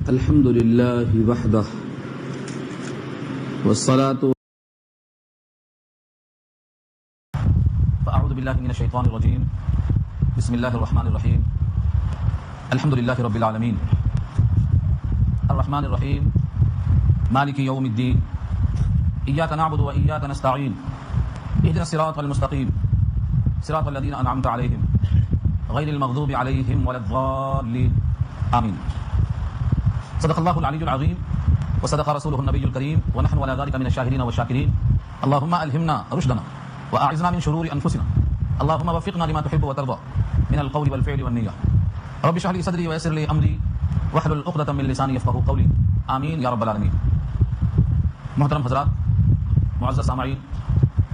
الحمد لله وحده والصلاة. فأعوذ بالله من الشيطان الرجيم. بسم الله الرحمن الرحيم. الحمد لله رب العالمين الرحمن الرحيم مالك يوم الدين. إياك نعبد وإياك نستعين. اهدنا الصراط المستقيم صراط الذين أنعمت عليهم غير المغضوب عليهم ولا الضالين آمين. صدق الله العلي العظيم وصدق رسوله النبي الكريم ونحن على ذلك من الشاهدين والشاكرين. اللهم ألهمنا رشدنا وأعذنا من شرور أنفسنا. اللهم وفقنا لما تحب وترضى من القول والفعل والنية. رب اشرح لي صدري ويسر لي أمري واحلل عقدة من لساني يفقهوا قولي. آمين یا رب العالمین. محترم حضرات، معزز سامعین،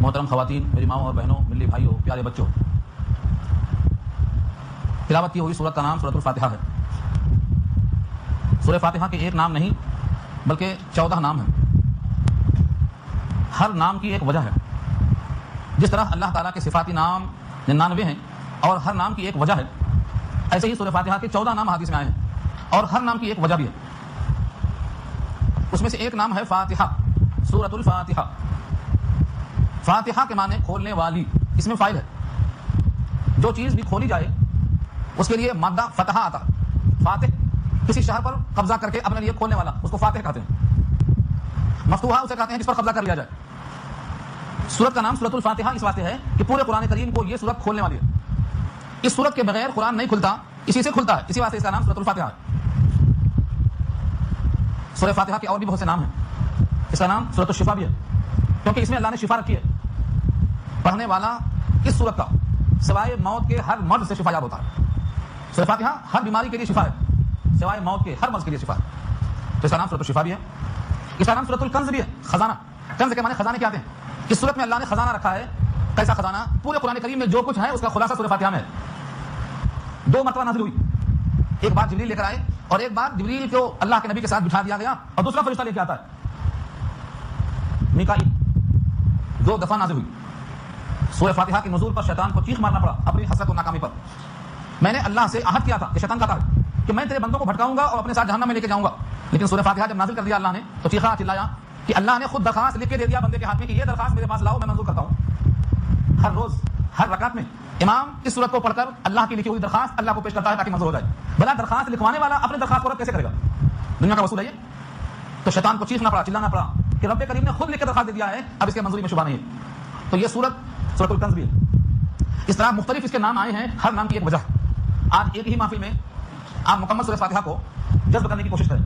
محترم خواتین، میری ماؤں اور بہنوں، ملی بھائیوں، پیارے بچوں، تلاوت کی ہوئی سورت کا نام سورۃ الفاتحہ ہے. سورہ فاتحہ کے ایک نام نہیں بلکہ 14 نام ہیں. ہر نام کی ایک وجہ ہے. جس طرح اللہ تعالیٰ کے صفاتی نام 99 ہیں اور ہر نام کی ایک وجہ ہے، ایسے ہی سورہ فاتحہ کے 14 نام حدیث میں آئے ہیں اور ہر نام کی ایک وجہ بھی ہے. اس میں سے ایک نام ہے فاتحہ، سورۃ الفاتحہ. فاتحہ کے معنی کھولنے والی، اس میں فاعل ہے. جو چیز بھی کھولی جائے اس کے لیے مادہ فتح آتا. فاتح کسی شہر پر قبضہ کر کے اپنے لیے کھولنے والا، اس کو فاتح کہتے ہیں. مفتوحہ اسے کہتے ہیں جس پر قبضہ کر لیا جائے. سورت کا نام سورۃ الفاتحہ اس واسطے ہے کہ پورے قرآن کریم کو یہ سورت کھولنے والی ہے. اس سورت کے بغیر قرآن نہیں کھلتا، اسی سے کھلتا ہے. اسی واسطے اس کا نام سورۃ الفاتحہ ہے. سورہ فاتحہ کے اور بھی بہت سے نام ہیں. اس کا نام سورۃ الشفا بھی ہے کیونکہ اس میں اللہ نے شفا رکھی ہے. پڑھنے والا اس سورت کا سوائے موت کے ہر مرض سے شفا یاب ہوتا ہے. سورہ فاتحہ ہر بیماری کے لیے شفا ہے، سوائے موت کے ہر مرض کے لیے شفا ہے. تو اس کا نام سورۃ الشفا بھی ہے. اس کا نام سورۃ الکنز بھی ہے، خزانہ. کنز کے معنی خزانے کیا آتے ہیں. اس سورت میں اللہ نے خزانہ رکھا ہے. کیسا خزانہ؟ پورے قرآن کریم میں جو کچھ ہے اس کا خلاصہ سورہ فاتحہ میں ہے. 2 مرتبہ نازل ہوئی. ایک بار جبریل لے کر آئے اور ایک بار جبریل کو اللہ کے نبی کے ساتھ بٹھا دیا گیا اور دوسرا فرشتہ لے کے آتا ہے، میکائیل. 2 دفعہ نازل ہوئی. سورہ فاتحہ کے نزول پر شیطان کو چیخ مارنا پڑا اپنی حسرت و ناکامی پر. میں نے اللہ سے عہد کیا تھا کہ شیطان کہتا ہے کہ میں تیرے بندوں کو بھٹکاؤں گا اور اپنے ساتھ جہنم میں لے کے جاؤں گا. لیکن سورہ فاتحہ جب نازل کر دیا اللہ نے تو چیخا چلایا کہ اللہ نے خود درخواست لکھ کے دے دیا بندے کے ہاتھ میں کہ یہ درخواست میرے پاس لاؤ، میں منظور کرتا ہوں. ہر روز ہر رکعت میں امام اس سورت کو پڑھ کر اللہ کی لکھی ہوئی درخواست اللہ کو پیش کرتا ہے تاکہ منظور ہو جائے. بلا درخواست لکھوانے والا اپنے درخواست کو رد کیسے کرے گا؟ دنیا کا وصول ہے یہ. تو شیطان کو چیخنا پڑا، چلانا پڑا کہ رب کریم نے خود لکھ کے درخواست دے دیا ہے، اب اس کے منظوری میں شبہ نہیں ہے. تو یہ سورت سورۃ الکنز بھی ہے. اس طرح مختلف اس کے نام آئے ہیں، ہر نام کی ایک وجہ. آج ایک ہی محفل میں آپ مکمل سورہ فاتحہ کو جذب کرنے کی کوشش کریں.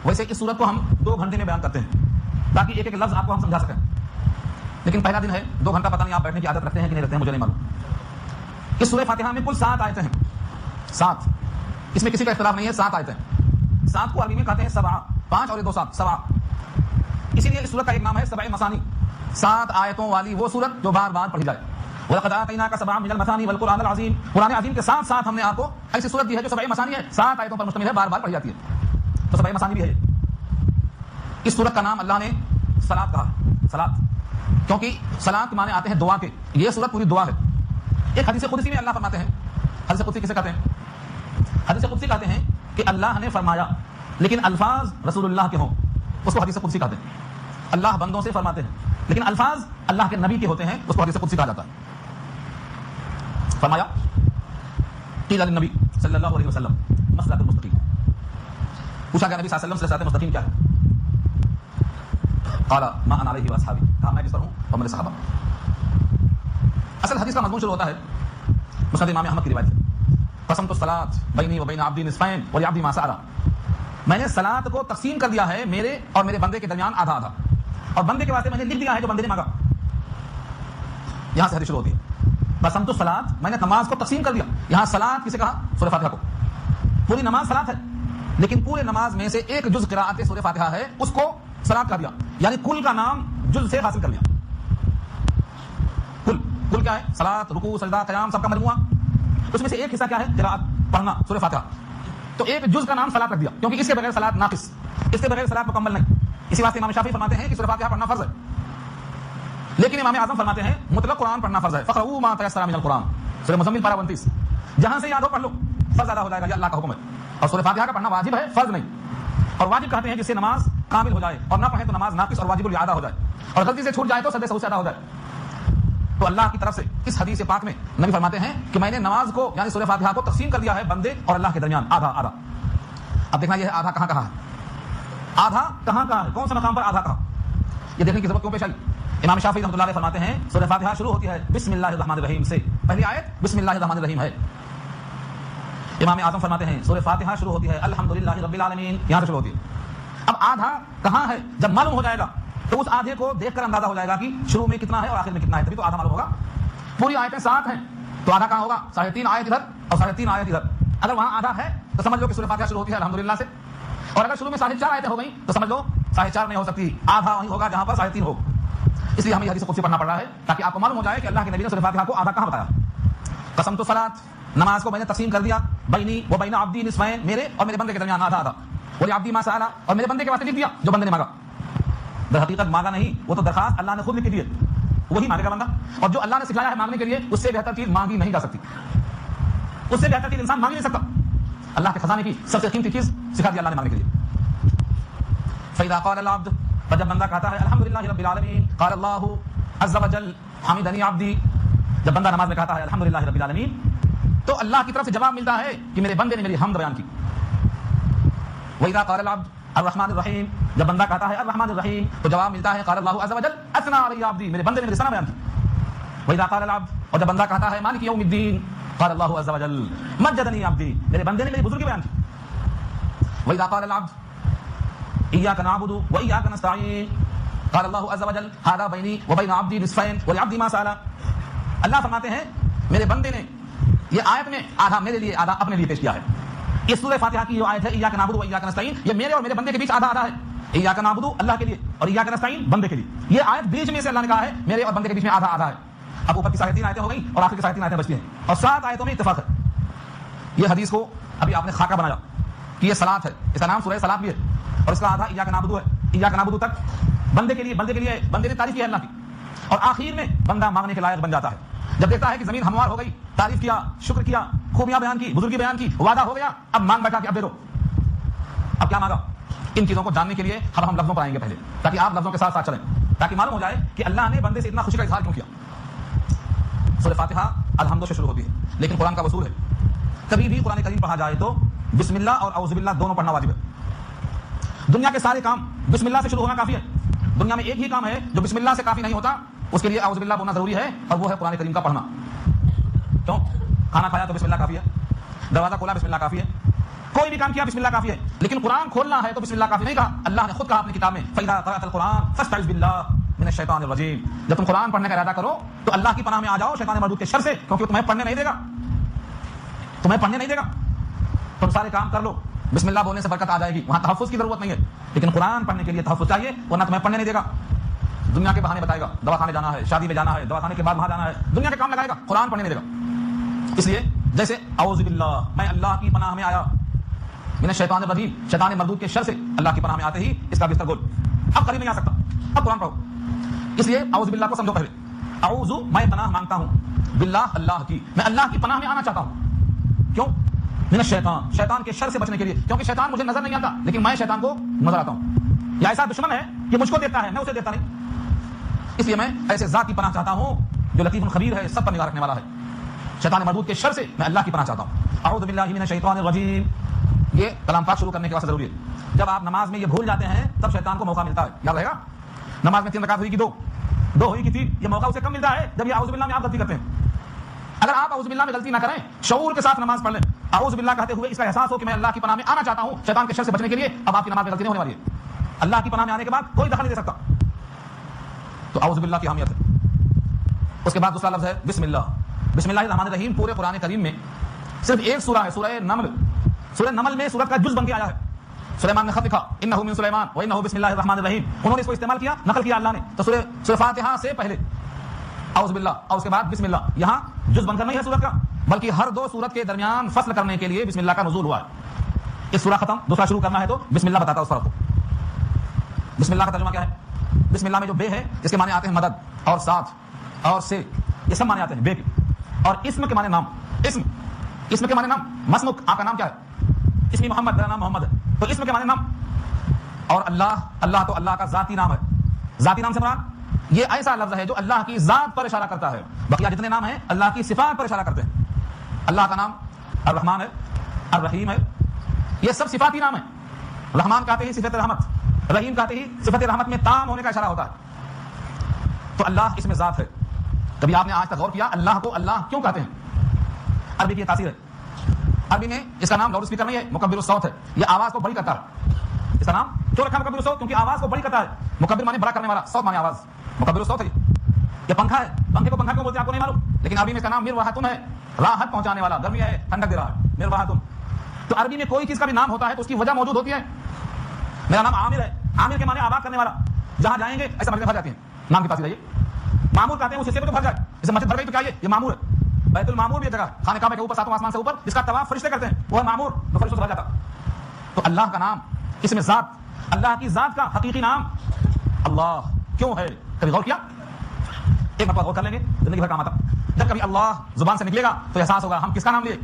ویسے اس سورت کو ہم 2 گھنٹے میں بیان کرتے ہیں تاکہ ایک ایک لفظ آپ کو ہم سمجھا سکیں. لیکن پہلا دن ہے، 2 گھنٹہ پتہ نہیں آپ بیٹھنے کی عادت رکھتے ہیں کہ نہیں رکھتے ہیں، مجھے نہیں معلوم. اس سورہ فاتحہ میں کل 7 آیتیں ہیں. 7. اس میں کسی کا اختلاف نہیں ہے، 7 آیتیں. 7 کو عربی میں کہتے ہیں سبع. 5 اور 2 7 سبع. اسی لیے اس سورت کا ایک نام ہے سبع مثانی، 7 آیتوں والی وہ سورت جو بار بار پڑھی جائے. وَلَقَدْ آتَيْنَاكَ سَبْعًا مِنَ الْمَثَانِي وَالْقُرْآنِ الْعَظِيمِ. قرآن عظیم کے ساتھ ساتھ ہم نے آپ کو ایسی سورت دی ہے جو سبع مثانی ہے، 7 آیتوں پر مشتمل ہے، بار بار پڑھی جاتی ہے. تو سبع مثانی بھی ہے. اس سورت کا نام اللہ نے صلاۃ کہا. صلاۃ کیونکہ صلاۃ کے معنی آتے ہیں دعا کے. یہ سورت پوری دعا ہے. ایک حدیث قدسی میں اللہ فرماتے ہیں، حدیث قدسی کسے کہتے ہیں؟ حدیث قدسی کہتے ہیں کہ اللہ نے فرمایا لیکن الفاظ رسول اللہ کے ہوں، اس کو حدیث قدسی کہتے ہیں. اللہ بندوں سے فرماتے ہیں لیکن الفاظ اللہ کے نبی کے ہوتے ہیں، اس کو حدیث قدسی کہا جاتا ہے. فرمایا قیل للنبی صلی اللہ علیہ وسلم مسلک المستقیم. پوچھا گیا نبی صلی اللہ علیہ وسلم سے صراط مستقیم کیا ہے؟ قال ما انا علیہ واصحابی. کہا میں جس پر ہوں اور میرے صحابہ. اصل حدیث کا مضمون شروع ہوتا ہے مسند امام احمد کی روایت سے. قسمت الصلاۃ بینی و بین عبدی نصفین ولعبدی ما سأل. میں نے صلاۃ کو تقسیم کر دیا ہے میرے اور میرے بندے کے درمیان آدھا آدھا، اور بندے کے واسطے میں نے لکھ دیا ہے جو بندے نے مانگا. یہاں سے حدیث شروع ہوتی ہے. قسمت الصلاۃ، میں نے نماز کو تقسیم کر دیا. یہاں صلاۃ کسے کہا؟ سورہ فاتحہ کو. پوری نماز صلاۃ ہے لیکن پورے نماز میں سے ایک جز قراءت سورہ فاتحہ ہے، اس کو صلاۃ کر دیا. یعنی کل کا نام جز سے حاصل کر لیا. کل کیا ہے؟ صلاۃ، رکوع، سجدہ، قیام، سب کا مجموعہ. اس میں سے ایک حصہ کیا ہے؟ قراءت، پڑھنا سورہ فاتحہ. تو ایک جز کا نام صلاۃ رکھ دیا کیونکہ اس کے بغیر صلاۃ ناقص، اس کے بغیر صلاۃ مکمل نہیں. اسی واسطے امام شافعی فرماتے ہیں کہ سورہ فاتحہ پڑھنا فرض ہے، لیکن امام اعظم فرماتے ہیں مطلق قرآن پڑھنا فرض ہے. فقرؤوا ما تیسر من القرآن. سورہ مزمل پارہ 29. جہاں سے یاد ہو پڑھ لو. فرض ادا ہو جائے گا، یہ اللہ کا حکم ہے. اور سورہ فاتحہ کا پڑھنا واجب ہے، فرض نہیں. اور واجب کہتے ہیں جس سے نماز کامل ہو جائے، اور نہ پڑھے تو نماز ناقص اور واجب الاعادہ ہو جائے، اور غلطی سے چھوٹ جائے تو سجدے سہو سے ادا ہو جائے. تو اللہ کی طرف سے اس حدیث پاک میں نبی فرماتے ہیں کہ میں نے نماز کو یعنی سورہ فاتحہ کو تقسیم کر دیا ہے بندے اور اللہ کے درمیان، آدھا آدھا. اب دیکھنا یہ آدھا کہاں کہاں ہے، آدھا کہاں کہاں ہے، کون سے مقام پر آدھا کہاں، یہ دیکھنے کی ضرورت کیوں پیش آئی. امام شافعی رحمۃ اللہ علیہ فرماتے ہیں سورہ فاتحہ شروع ہوتی ہے بسم اللہ الرحمن الرحیم سے، پہلی آیت بسم اللہ الرحمن الرحیم ہے. امام اعظم فرماتے ہیں سورہ فاتحہ شروع ہوتی ہے الحمدللہ رب العالمین، یہاں سے شروع ہوتی ہے. اب آدھا کہاں ہے جب معلوم ہو جائے گا تو اس آدھے کو دیکھ کر اندازہ ہو جائے گا کہ شروع میں کتنا ہے اور آخر میں کتنا ہے، تبھی تو آدھا معلوم ہوگا. پوری آیتیں 7 ہیں تو آدھا کہاں ہوگا، 3.5 آیت ادھر اور 3.5 آیت ادھر. اگر وہاں آدھا ہے تو سمجھ لو کہ سورہ فاتحہ شروع ہوتی ہے الحمدللہ سے، اور اگر شروع میں 4.5 آیتیں ہو گئی تو سمجھ لو 4.5 نہیں ہو سکتی، آدھا وہیں ہوگا جہاں پر 3.5 ہو. اس لیے ہمیں یہ حدیث قدسی پڑھنا پڑ رہا ہے تاکہ آپ کو معلوم ہو جائے کہ اللہ کے نبی نے سورہ فاتحہ کو آدھا کہاں بتایا. قسمت الصلاۃ، نماز کو میں نے تقسیم کر دیا، بینی و بین عبدی نصفین، میرے اور میرے بندے کے درمیان آدھا آدھا. ولی ما سأل، اور میرے بندے کے واسطے لکھ دیا جو بندے نے مانگا. در حقیقت مانگا نہیں، وہ تو درخواست اللہ نے خود لکھ دی ہے، وہی مانگے گا بندہ. اور جو اللہ نے سکھلایا ہے مانگنے کے لیے اس سے بہتر چیز مانگی نہیں جا سکتی، اس سے بہتر چیز انسان مانگ نہیں سکتا. اللہ کے خزانے کی سب سے قیمتی چیز سکھا دی اللہ نے مانگنے کے لیے. فإذا قال العبد، اور جب بندہ کہتا ہے الحمدللہ رب العالمین، قال اللہ عز وجل حمدنی عبدی، جب بندہ نماز میں کہتا ہے الحمدللہ رب العالمین تو اللہ کی طرف سے جواب ملتا ہے کہ میرے بندے نے میری حمد بیان کی. وإذا قال العبد الرحمن الرحیم، جب بندہ کہتا ہے الرحمن الرحیم تو جواب ملتا ہے قال اللہ عز وجل اثنى علی عبدی، میرے بندے نے میری ثنا بیان کی. وإذا قال العبد، اور جب بندہ کہتا ہے مالک یوم الدین، قال اللہ عز وجل مجدنی عبدی، میرے بندے نے میری بزرگی بیان کی. وإذا قال العبد إياك نعبد وإياك نستعين، قال الله عز وجل هذا بيني وبين عبدي نصفين ولعبدي ما سأل. اللہ فرماتے ہیں میرے بندے نے یہ آیت میں آدھا میرے لیے آدھا اپنے لیے پیش کیا ہے. اس سورہ فاتحہ کی جو آیت ہے إياك نعبد وإياك نستعين، یہ میرے اور میرے بندے کے بیچ آدھا آدھا ہے. إياك نعبد اللہ کے لیے اور إياك نستعين بندے کے لیے. یہ آیت بیچ میں سے اللہ نے کہا ہے میرے اور بندے کے بیچ میں آدھا آدھا ہے. اب اوپر کی 3.5 آیتیں ہو گئی اور آخر کی 3.5 آیتیں بچتی ہیں اور 7 آیتوں میں اتفاق ہے. یہ حدیث کو ابھی آپ نے خاکہ بنایا کہ یہ صلاۃ ہے، اس کا نام سورہ صلاۃ بھی ہے، اور اس کا آدھا إياك نعبد ہے. إياك نعبد تک بندے کے لیے بندے نے تعریف کی ہے اللہ کی، اور آخر میں بندہ مانگنے کے لائق بن جاتا ہے جب دیکھتا ہے کہ زمین ہموار ہو گئی، تعریف کیا، شکر کیا، خوبیاں بیان کی، بزرگی بیان کی، وعدہ ہو گیا، اب مانگ بیٹھا کہ اب دے دو. اب کیا مانگا؟ ان چیزوں کو جاننے کے لیے ہم لفظوں پر آئیں گے پہلے، تاکہ آپ لفظوں کے ساتھ ساتھ چلیں، تاکہ معلوم ہو جائے کہ اللہ نے بندے سے اتنا خوشی کا اظہار کیوں کیا. سورہ فاتحہ الحمد سے شروع ہوتی ہے، لیکن قرآن کا اصول ہے کبھی بھی قرآن کریم پڑھا جائے تو بسم اللہ اور اعوذ باللہ دونوں پڑھنا واجب ہے. دنیا کے سارے کام بسم اللہ سے شروع ہونا کافی ہے. دنیا میں ایک ہی کام ہے جو بسم اللہ سے کافی نہیں ہوتا، اس کے لیے اعوذ باللہ بولنا ضروری ہے، اور وہ ہے قرآن کریم کا پڑھنا. کیوں؟ کھانا کھایا تو بسم اللہ کافی ہے، دروازہ کھولا بسم اللہ کافی ہے، کوئی بھی کام کیا بسم اللہ کافی ہے. لیکن قرآن کھولنا ہے تو بسم اللہ کافی نہیں کہا. اللہ نے خود کہا اپنی کتاب میں فَإِذَا قَرَأْتَ الْقُرْآنَ فَاسْتَعِذْ بِاللَّهِ مِنَ الشَّيْطَانِ الرَّجِيمِ، جب تم قرآن پڑھنے کا ارادہ کرو تو اللہ کی پناہ میں آ جاؤ شیطان مردود کے شر سے، کیونکہ وہ تمہیں پڑھنے نہیں دے گا، تمہیں پڑھنے نہیں دے گا. تم سارے کام کر لو، بسم اللہ بولنے سے برکت آ جائے گی، وہاں تحفظ کی ضرورت نہیں ہے، لیکن قرآن پڑھنے کے لیے تحفظ چاہیے، ورنہ تمہیں پڑھنے نہیں دے گا. دنیا کے بہانے بتائے گا، دوا خانے جانا ہے، شادی میں جانا ہے، دوا خانے کے بعد وہاں جانا ہے، دنیا کے کام لگائے گا، قرآن پڑھنے نہیں دے گا. اس لیے جیسے اعوذ باللہ، میں اللہ کی پناہ میں آیا، من الشیطان الرجیم، شیطان مردود کے شر سے اللہ کی پناہ میں آتے ہی اس کا بستر گول، اب قریب نہیں آ سکتا، اب قرآن پڑھو. اس لیے اعوذ باللہ کو سمجھو پہلے. اعوذ میں پناہ مانگتا ہوں، باللہ اللہ کی، میں اللہ کی پناہ میں آنا چاہتا ہوں. کیوں؟ من الشیطان، شیطان کے شر سے بچنے کے لیے، کیونکہ شیطان مجھے نظر نہیں آتا لیکن میں شیطان کو نظر آتا ہوں. یا ایسا دشمن ہے کہ مجھ کو دیکھتا ہے، میں اسے دیکھتا نہیں. اس لیے میں ایسے ذات کی پناہ چاہتا ہوں جو لطیف خبیر ہے، سب پر نگاہ رکھنے والا ہے. شیطان مردود کے شر سے میں اللہ کی پناہ چاہتا ہوں. اعوذ باللہ من الشیطان الرجیم، یہ کلام پاک شروع کرنے کے واسطے ضروری ہے. جب آپ نماز میں یہ بھول جاتے ہیں تب شیطان کو موقع ملتا ہے. یاد رہے گا، نماز میں 3 رکعت ہوئی کہ 2 ہوئی کہ 3، یہ موقع اسے کم ملتا ہے جب یہ اعوذ باللہ میں آپ غلطی کرتے ہیں. اگر آپ اعوذ باللہ میں غلطی نہ کریں، شعور کے ساتھ نماز پڑھ لیں، اعوذ باللہ کہتے ہوئے اس کا احساس ہو کہ میں اللہ کی پناہ میں آنا چاہتا ہوں شیطان کے شر سے بچنے کے لیے، اب آپ کی نماز میں غلطی نہیں ہونے والی ہے. اللہ کی پناہ میں آنے کے بعد کوئی دخل نہیں دے سکتا. تو اعوذ باللہ کی اہمیت ہے. اس کے بعد دوسرا لفظ ہے بسم اللہ. بسم اللہ الرحمن الرحیم پورے قرآن کریم میں صرف ایک سورہ ہے، سورہ نمل. سورہ نمل میں سورت کا جز بن کے آیا ہے. سلیمان نے خط لکھا انہ من سلیمان و انہ بسم اللہ الرحمن الرحیم، انہوں نے اس کو استعمال کیا، نقل کیا اللہ نے. تو سورہ فاتحہ سے پہلے اعوذ باللہ اور اس کے بعد بسم اللہ، یہاں جز بن کر نہیں ہے سورت کا، بلکہ ہر 2 سورت کے درمیان فصل کرنے کے لیے بسم اللہ کا نزول ہوا ہے. ایک سورہ ختم، دوسرا شروع کرنا ہے تو بسم اللہ بتاتا ہے اس فرق کو. بسم اللہ کا ترجمہ کیا ہے؟ بسم اللہ میں جو بے ہے اس کے معنی آتے ہیں مدد اور ساتھ اور سے، یہ سب معنی آتے ہیں بے کے. اور اسم کے معنی نام، اسم اسم کے معنی نام، مسمک آپ کا نام کیا ہے؟ اسمی محمد، میرا نام محمد ہے، تو اسم کے معنی نام. اور اللہ تو اللہ کا ذاتی نام ہے. ذاتی نام سے مراد یہ ایسا لفظ ہے جو اللہ کی ذات پر اشارہ کرتا ہے. بقیہ جتنے نام ہیں اللہ کی صفات پر اشارہ کرتے ہیں. اللہ کا نام الرحمن ہے، الرحیم ہے، یہ سب صفاتی نام ہیں. رحمان کہتے ہی صفت رحمت، رحیم کہتے ہی صفت رحمت میں تام ہونے کا اشارہ ہوتا ہے. تو اللہ اس میں ذات ہے. کبھی آپ نے آج تک غور کیا اللہ کو اللہ کیوں کہتے ہیں؟ عربی کی تاثیر ہے. عربی میں اس کا نام لاؤڈ اسپیکر نہیں ہے، مکبر الصوت ہے. یہ آواز کو بڑی کرتا ہے. اس کا نام کیوں رکھا مکبر الصوت؟ کیونکہ آواز کو بڑی کرتا ہے. مکبر مانے بڑا کرنے والا، صوت مانے آواز. مکبر الصوت ہے. یہ پنکھا ہے، پنکھے کو پنکھا کیوں بولتے ہیں آپ کو نہیں معلوم، لیکن عربی میں اس کا نام مرواحتن ہے، راحت پہنچانے والا. گرمی ہے ٹھنڈک دے رہا ہے، مرواحتن. تو عربی میں کوئی چیز کا بھی نام ہوتا ہے تو اس کی وجہ موجود ہوتی ہے. میرا نام عامر ہے، عامر کے معنی آباد کرنے والا. جہاں جائیں گے ایسا مسجد بھر جاتی ہیں. نام کی تاثیر ہے. معمور کہتے ہیں اس حصے میں تو بھر جائے، جیسے مسجد بھر گئی تو کیا یہ معمور ہے. بیت المعمور بھی ایک جگہ ہے، خانہ کعبہ کے اوپر ساتوں آسمان سے اوپر، جس کا طواف فرشتے کرتے ہیں، وہ ہے معمور، تو فرشتوں سے بھر جاتا. تو اللہ کا نام اس میں ذات، اللہ کی ذات کا حقیقی نام اللہ کیوں ہے؟ کبھی غور کیا؟ ایک مرتبہ غور کر لیں گے، زندگی بھر کام آتا. جب کبھی اللہ زبان سے نکلے گا تو احساس ہوگا ہم کس کا نام لیے.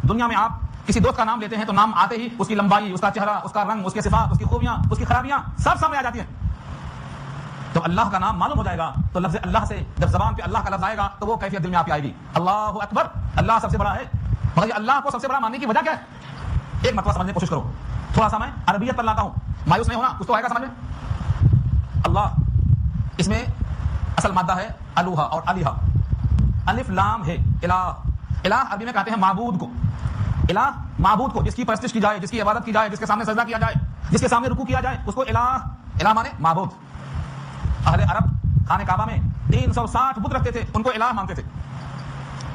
دنیا میں آپ کسی دوست کا نام لیتے ہیں تو نام آتے ہی اس کی لمبائی، اس کا چہرہ، اس کا رنگ، اس کے صفات، اس کی خوبیاں، اس کی خرابیاں سب سامنے آ جاتی ہیں. تو اللہ کا نام معلوم ہو جائے گا تو لفظ اللہ سے جب زبان پہ اللہ کا لفظ آئے گا تو وہ کیفیت دل میں آپ کی آئے گی. اللہ اکبر، اللہ سب سے بڑا ہے. مگر یہ اللہ کو سب سے بڑا ماننے کی وجہ کیا ہے؟ ایک مرتبہ سمجھنے کی کوشش کرو. تھوڑا سا میں عربیت پر لاتا ہوں، مایوس نہیں ہونا، کچھ تو آئے گا سمجھ میں. اللہ اس میں اصل مادہ ہے الوہا اور الہا. الف لام ہے الہ. الہ عربی میں کہتے ہیں معبود کو. الہ معبود کو، جس کی پرستش کی جائے، جس کی عبادت کی جائے، جس کے سامنے سجدہ کیا جائے، جس کے سامنے رکوع کیا جائے، اس کو الہ. الہ مانے معبود. اہل عرب خانہ کعبہ میں 360 بت رکھتے تھے، ان کو الہ مانتے تھے.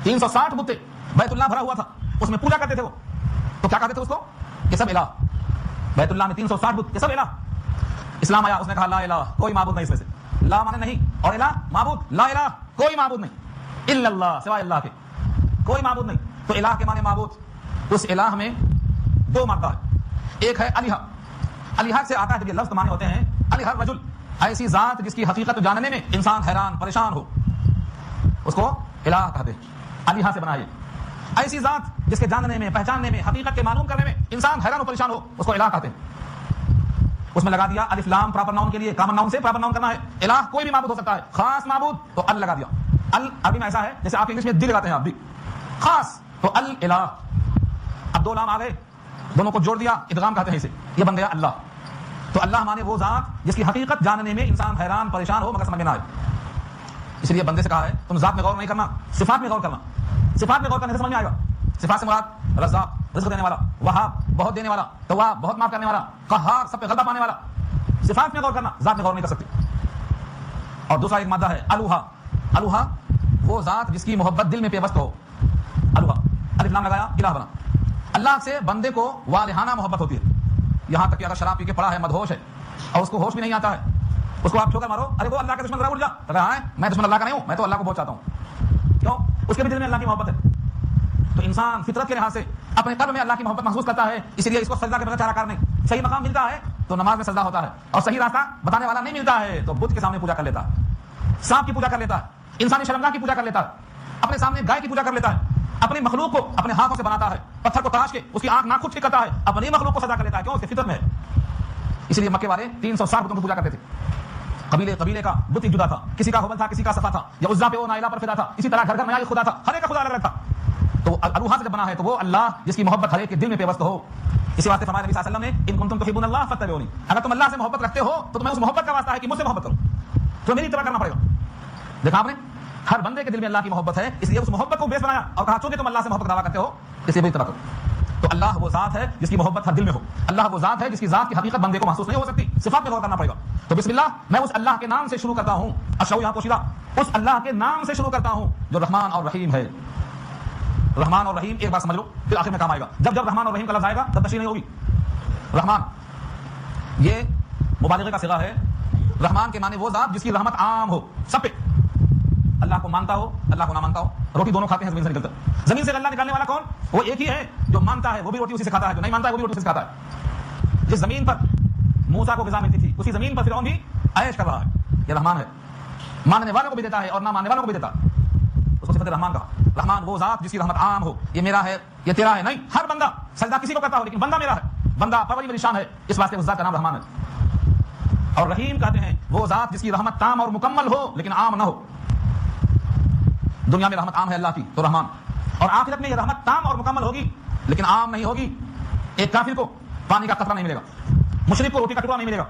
360 بت تھے، بیت اللہ بھرا ہوا تھا، اس میں پوجا کرتے تھے وہ. تو کیا کہتے تھے اس کو؟ یہ سب الہ. بیت اللہ میں 360 بت، یہ سب الہ. اسلام آیا، اس نے کہا لا الہ، کوئی معبود نہیں اس میں سے. لا مانے نہیں اور الہ معبود. لا الہ کوئی معبود نہیں الا اللہ، سوائے اللہ کے کوئی معبود نہیں. تو الہ کے معنی معبود. اس الہ میں دو مادہ ہے. ایک ہے الہ. الہ سے آتا ہے، جب یہ لفظ معنی ہوتے ہیں الہ الرجل، ایسی ذات جس کی حقیقت جاننے میں انسان حیران پریشان ہو، اس کو الہ کہتے ہیں. الہ سے بنا ہے. ایسی ذات جس کے جاننے میں، پہچاننے میں، حقیقت کے معلوم کرنے میں انسان حیران و پریشان ہو، اس کو الہ کہتے ہیں. اس میں لگا دیا الف لام پراپر ناؤن کے لیے، کامن ناؤن سے پراپر ناؤن کرنا ہے. الہ کوئی بھی معبود ہو سکتا ہے، خاص معبود تو ال لگا دیا. ال عربی میں ایسا ہے جیسے آپ انگلش میں دی لگاتے ہیں، آپ بھی خاص تو الہ. اب دو لام آ گئے، دونوں کو جوڑ دیا، ادغام کہتے ہیں اسے، یہ بن گیا اللہ. تو اللہ مانے وہ ذات جس کی حقیقت جاننے میں انسان حیران پریشان ہو مگر سمجھ میں نہ آئے. اس لیے بندے سے کہا ہے تم ذات میں غور نہیں کرنا، صفات میں غور کرنا. صفات میں غور کرنے سے سمجھ میں آئے گا. صفات سے مراد رزاق، رزق دینے والا، وہاب بہت دینے والا، تواب بہت معاف کرنے والا، قہار سب پہ غلبہ پانے والا. صفات میں غور کرنا، ذات میں غور نہیں کر سکتے. اور دوسرا ایک مادہ ہے الوہا. الوہا وہ ذات جس کی محبت دل میں پیوست ہو. الوہا الف لام لگایا، الہ بنا. اللہ سے بندے کو والہانہ محبت ہوتی ہے، یہاں تک کہ اگر شراب پی کے پڑا ہے، مدہوش ہے اور اس کو ہوش بھی نہیں آتا ہے، اس کو آپ ٹھوکر مارو، ارے وہ اللہ کے دشمن ذرا اٹھ جا، کہتا ہے میں دشمن اللہ کا نہیں ہوں، میں تو اللہ کو بہت چاہتا ہوں. کیوں؟ اس کے بھی دل میں اللہ کی محبت ہے. تو انسان فطرت کے لحاظ سے اپنے قلب میں اللہ کی محبت محسوس کرتا ہے، اس لیے اس کو سجدہ کے بغیر چارہ کار نہیں. صحیح مقام ملتا ہے تو نماز میں سجدہ ہوتا ہے، اور صحیح راستہ بتانے والا نہیں ملتا ہے تو بت کے سامنے پوجا کر لیتا ہے، سانپ کی پوجا کر لیتا ہے، انسانی شرمگاہ کی پوجا کر لیتا ہے، اپنے سامنے گائے کی پوجا کر لیتا ہے، اپنی مخلوق کو اپنے ہاتھوں سے بناتا ہے، پتھر کو تراش کے اس کی آنکھ ناک خود ٹھیک کرتا ہے، اپنی مخلوق کو سجدہ کر لیتا ہے. کیوں؟ اس کی فطرت میں ہے. اس لیے مکے والے 360 بتوں کی پوجا کرتے تھے. قبیلے کا بت جدا تھا، کسی کا حبل تھا، کسی کا صفا تھا، یا عزا پہ وہ نائلہ پر فدا تھا. اسی طرح گھر گھر نیا خدا تھا، ہر ایک کا خدا الگ الگ تھا. تو الوہا سے جب بنا ہے تو وہ اللہ جس کی محبت ہر ایک کے دل میں پیوست ہو. اسی واسطے فرمایا نبی صلی اللہ علیہ وسلم نے ان کنتم تحبون اللہ فاتبعونی، اگر تم اللہ سے محبت رکھتے ہو تو تمہیں اس محبت کا واسطہ ہے کہ مجھ سے محبت کرو، تو میری اتباع کرنا پڑے گا. دیکھا آپ نے، ہر بندے کے دل میں اللہ کی محبت ہے، اس لیے اس محبت کو بیس بنایا اور کہا چونکہ تم اللہ سے محبت دعویٰ کرتے ہو اس لیے میری اتباع کرو. تو اللہ وہ ذات ہے جس کی محبت ہر دل میں ہو. اللہ وہ ذات ہے جس کی ذات کی حقیقت بندے کو محسوس نہیں ہو سکتی، صفات میں غور کرنا پڑے گا. تو بسم اللہ، میں اس اللہ کے نام سے شروع کرتا ہوں. اشرو یہاں پوشیدہ، اس اللہ کے نام سے شروع کرتا ہوں جو رحمان اور رحیم ہے. رحمان اور رحیم ایک بار سمجھ لو، پھر آخر میں کام آئے گا. جب جب رحمان اور رحیم کا لفظ آئے گا تب تشریح نہیں ہوگی. رحمان یہ مبالغے کا صیغہ ہے. رحمان کے معنی وہ ذات جس کی رحمت عام ہو سب پہ، اللہ کو مانتا ہو، اللہ کو نہ مانتا ہو. روٹی دونوں کھاتے ہیں، زمین سے نکلتا ہے. زمین سے غلہ نکالنے والا کون؟ وہ ایک ہی ہے جو مانتا ہے وہ بھی روٹی اسی سے کھاتا ہے، جو نہیں مانتا ہے وہ بھی روٹی سے کھاتا ہے. جس زمین پر موسیٰ کو غذا ملتی تھی اسی زمین پر فرعون بھی عیش کر رہا ہے. یہ رحمان ہے، ماننے والوں کو بھی دیتا ہے اور نہ ماننے والوں کو بھی دیتا ہے. اس کو صفت رحمان کہا. رحمان وہ ذات جس کی رحمت عام ہو، یہ میرا ہے یہ تیرا ہے نہیں، ہر بندہ سجدہ کسی کو کرتا ہو لیکن بندہ میرا ہے، بندہ پروری میری شان ہے، اس واسطے اس ذات کا نام رحمان ہے۔ اور رحیم کہتے ہیں وہ ذات جس کی رحمت تام اور مکمل ہو لیکن عام نہ ہو۔ دنیا میں رحمت عام ہے اللہ کی تو رحمان، اور آخرت میں یہ رحمت تام اور مکمل ہوگی لیکن عام نہیں ہوگی۔ ایک کافر کو پانی کا قطرہ نہیں ملے گا، مشرک کو روٹی کا ٹکڑا نہیں ملے گا،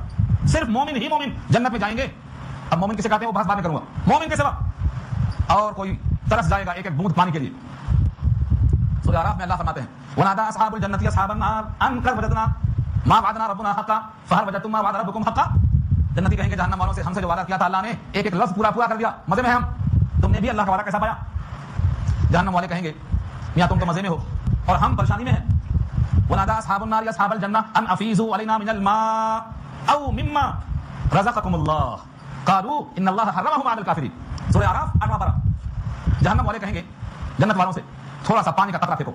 صرف مومن ہی مومن جنت میں جائیں گے۔ اب مومن کسے کہتے ہیں وہ بحث بعد میں کروں گا، مومن کے سوا اور کوئی ترس جائے گا ایک ایک بوند پانی کے لیے۔ سورہ اعراف میں اللہ فرماتے ہیں ونادى اصحاب الجنة اصحاب النار ان قد وجدنا ما وعدنا ربنا حقا فهل وجدتم ما وعد ربكم حقا۔ جنتی کہیں گے جہنم والوں سے ہم سے جو وعدہ کیا تھا اللہ نے ایک ایک لفظ پورا کر دیا، مزے میں ہم، تم نے بھی اللہ کا وعدہ کیسا پایا؟ جہنم والے کہیں گے میاں تم تو مزے میں ہو اور ہم پریشانی میں ہیں۔ ونادى اصحاب النار اصحاب الجنة ان افيضوا علينا من الماء او مما رزقكم الله قالوا ان الله حرمهما على الكافرين۔ سورہ اعراف 8واں پارہ۔ جہنم والے کہیں گے جنت والوں سے تھوڑا سا پانی کا قطرہ پھینکو،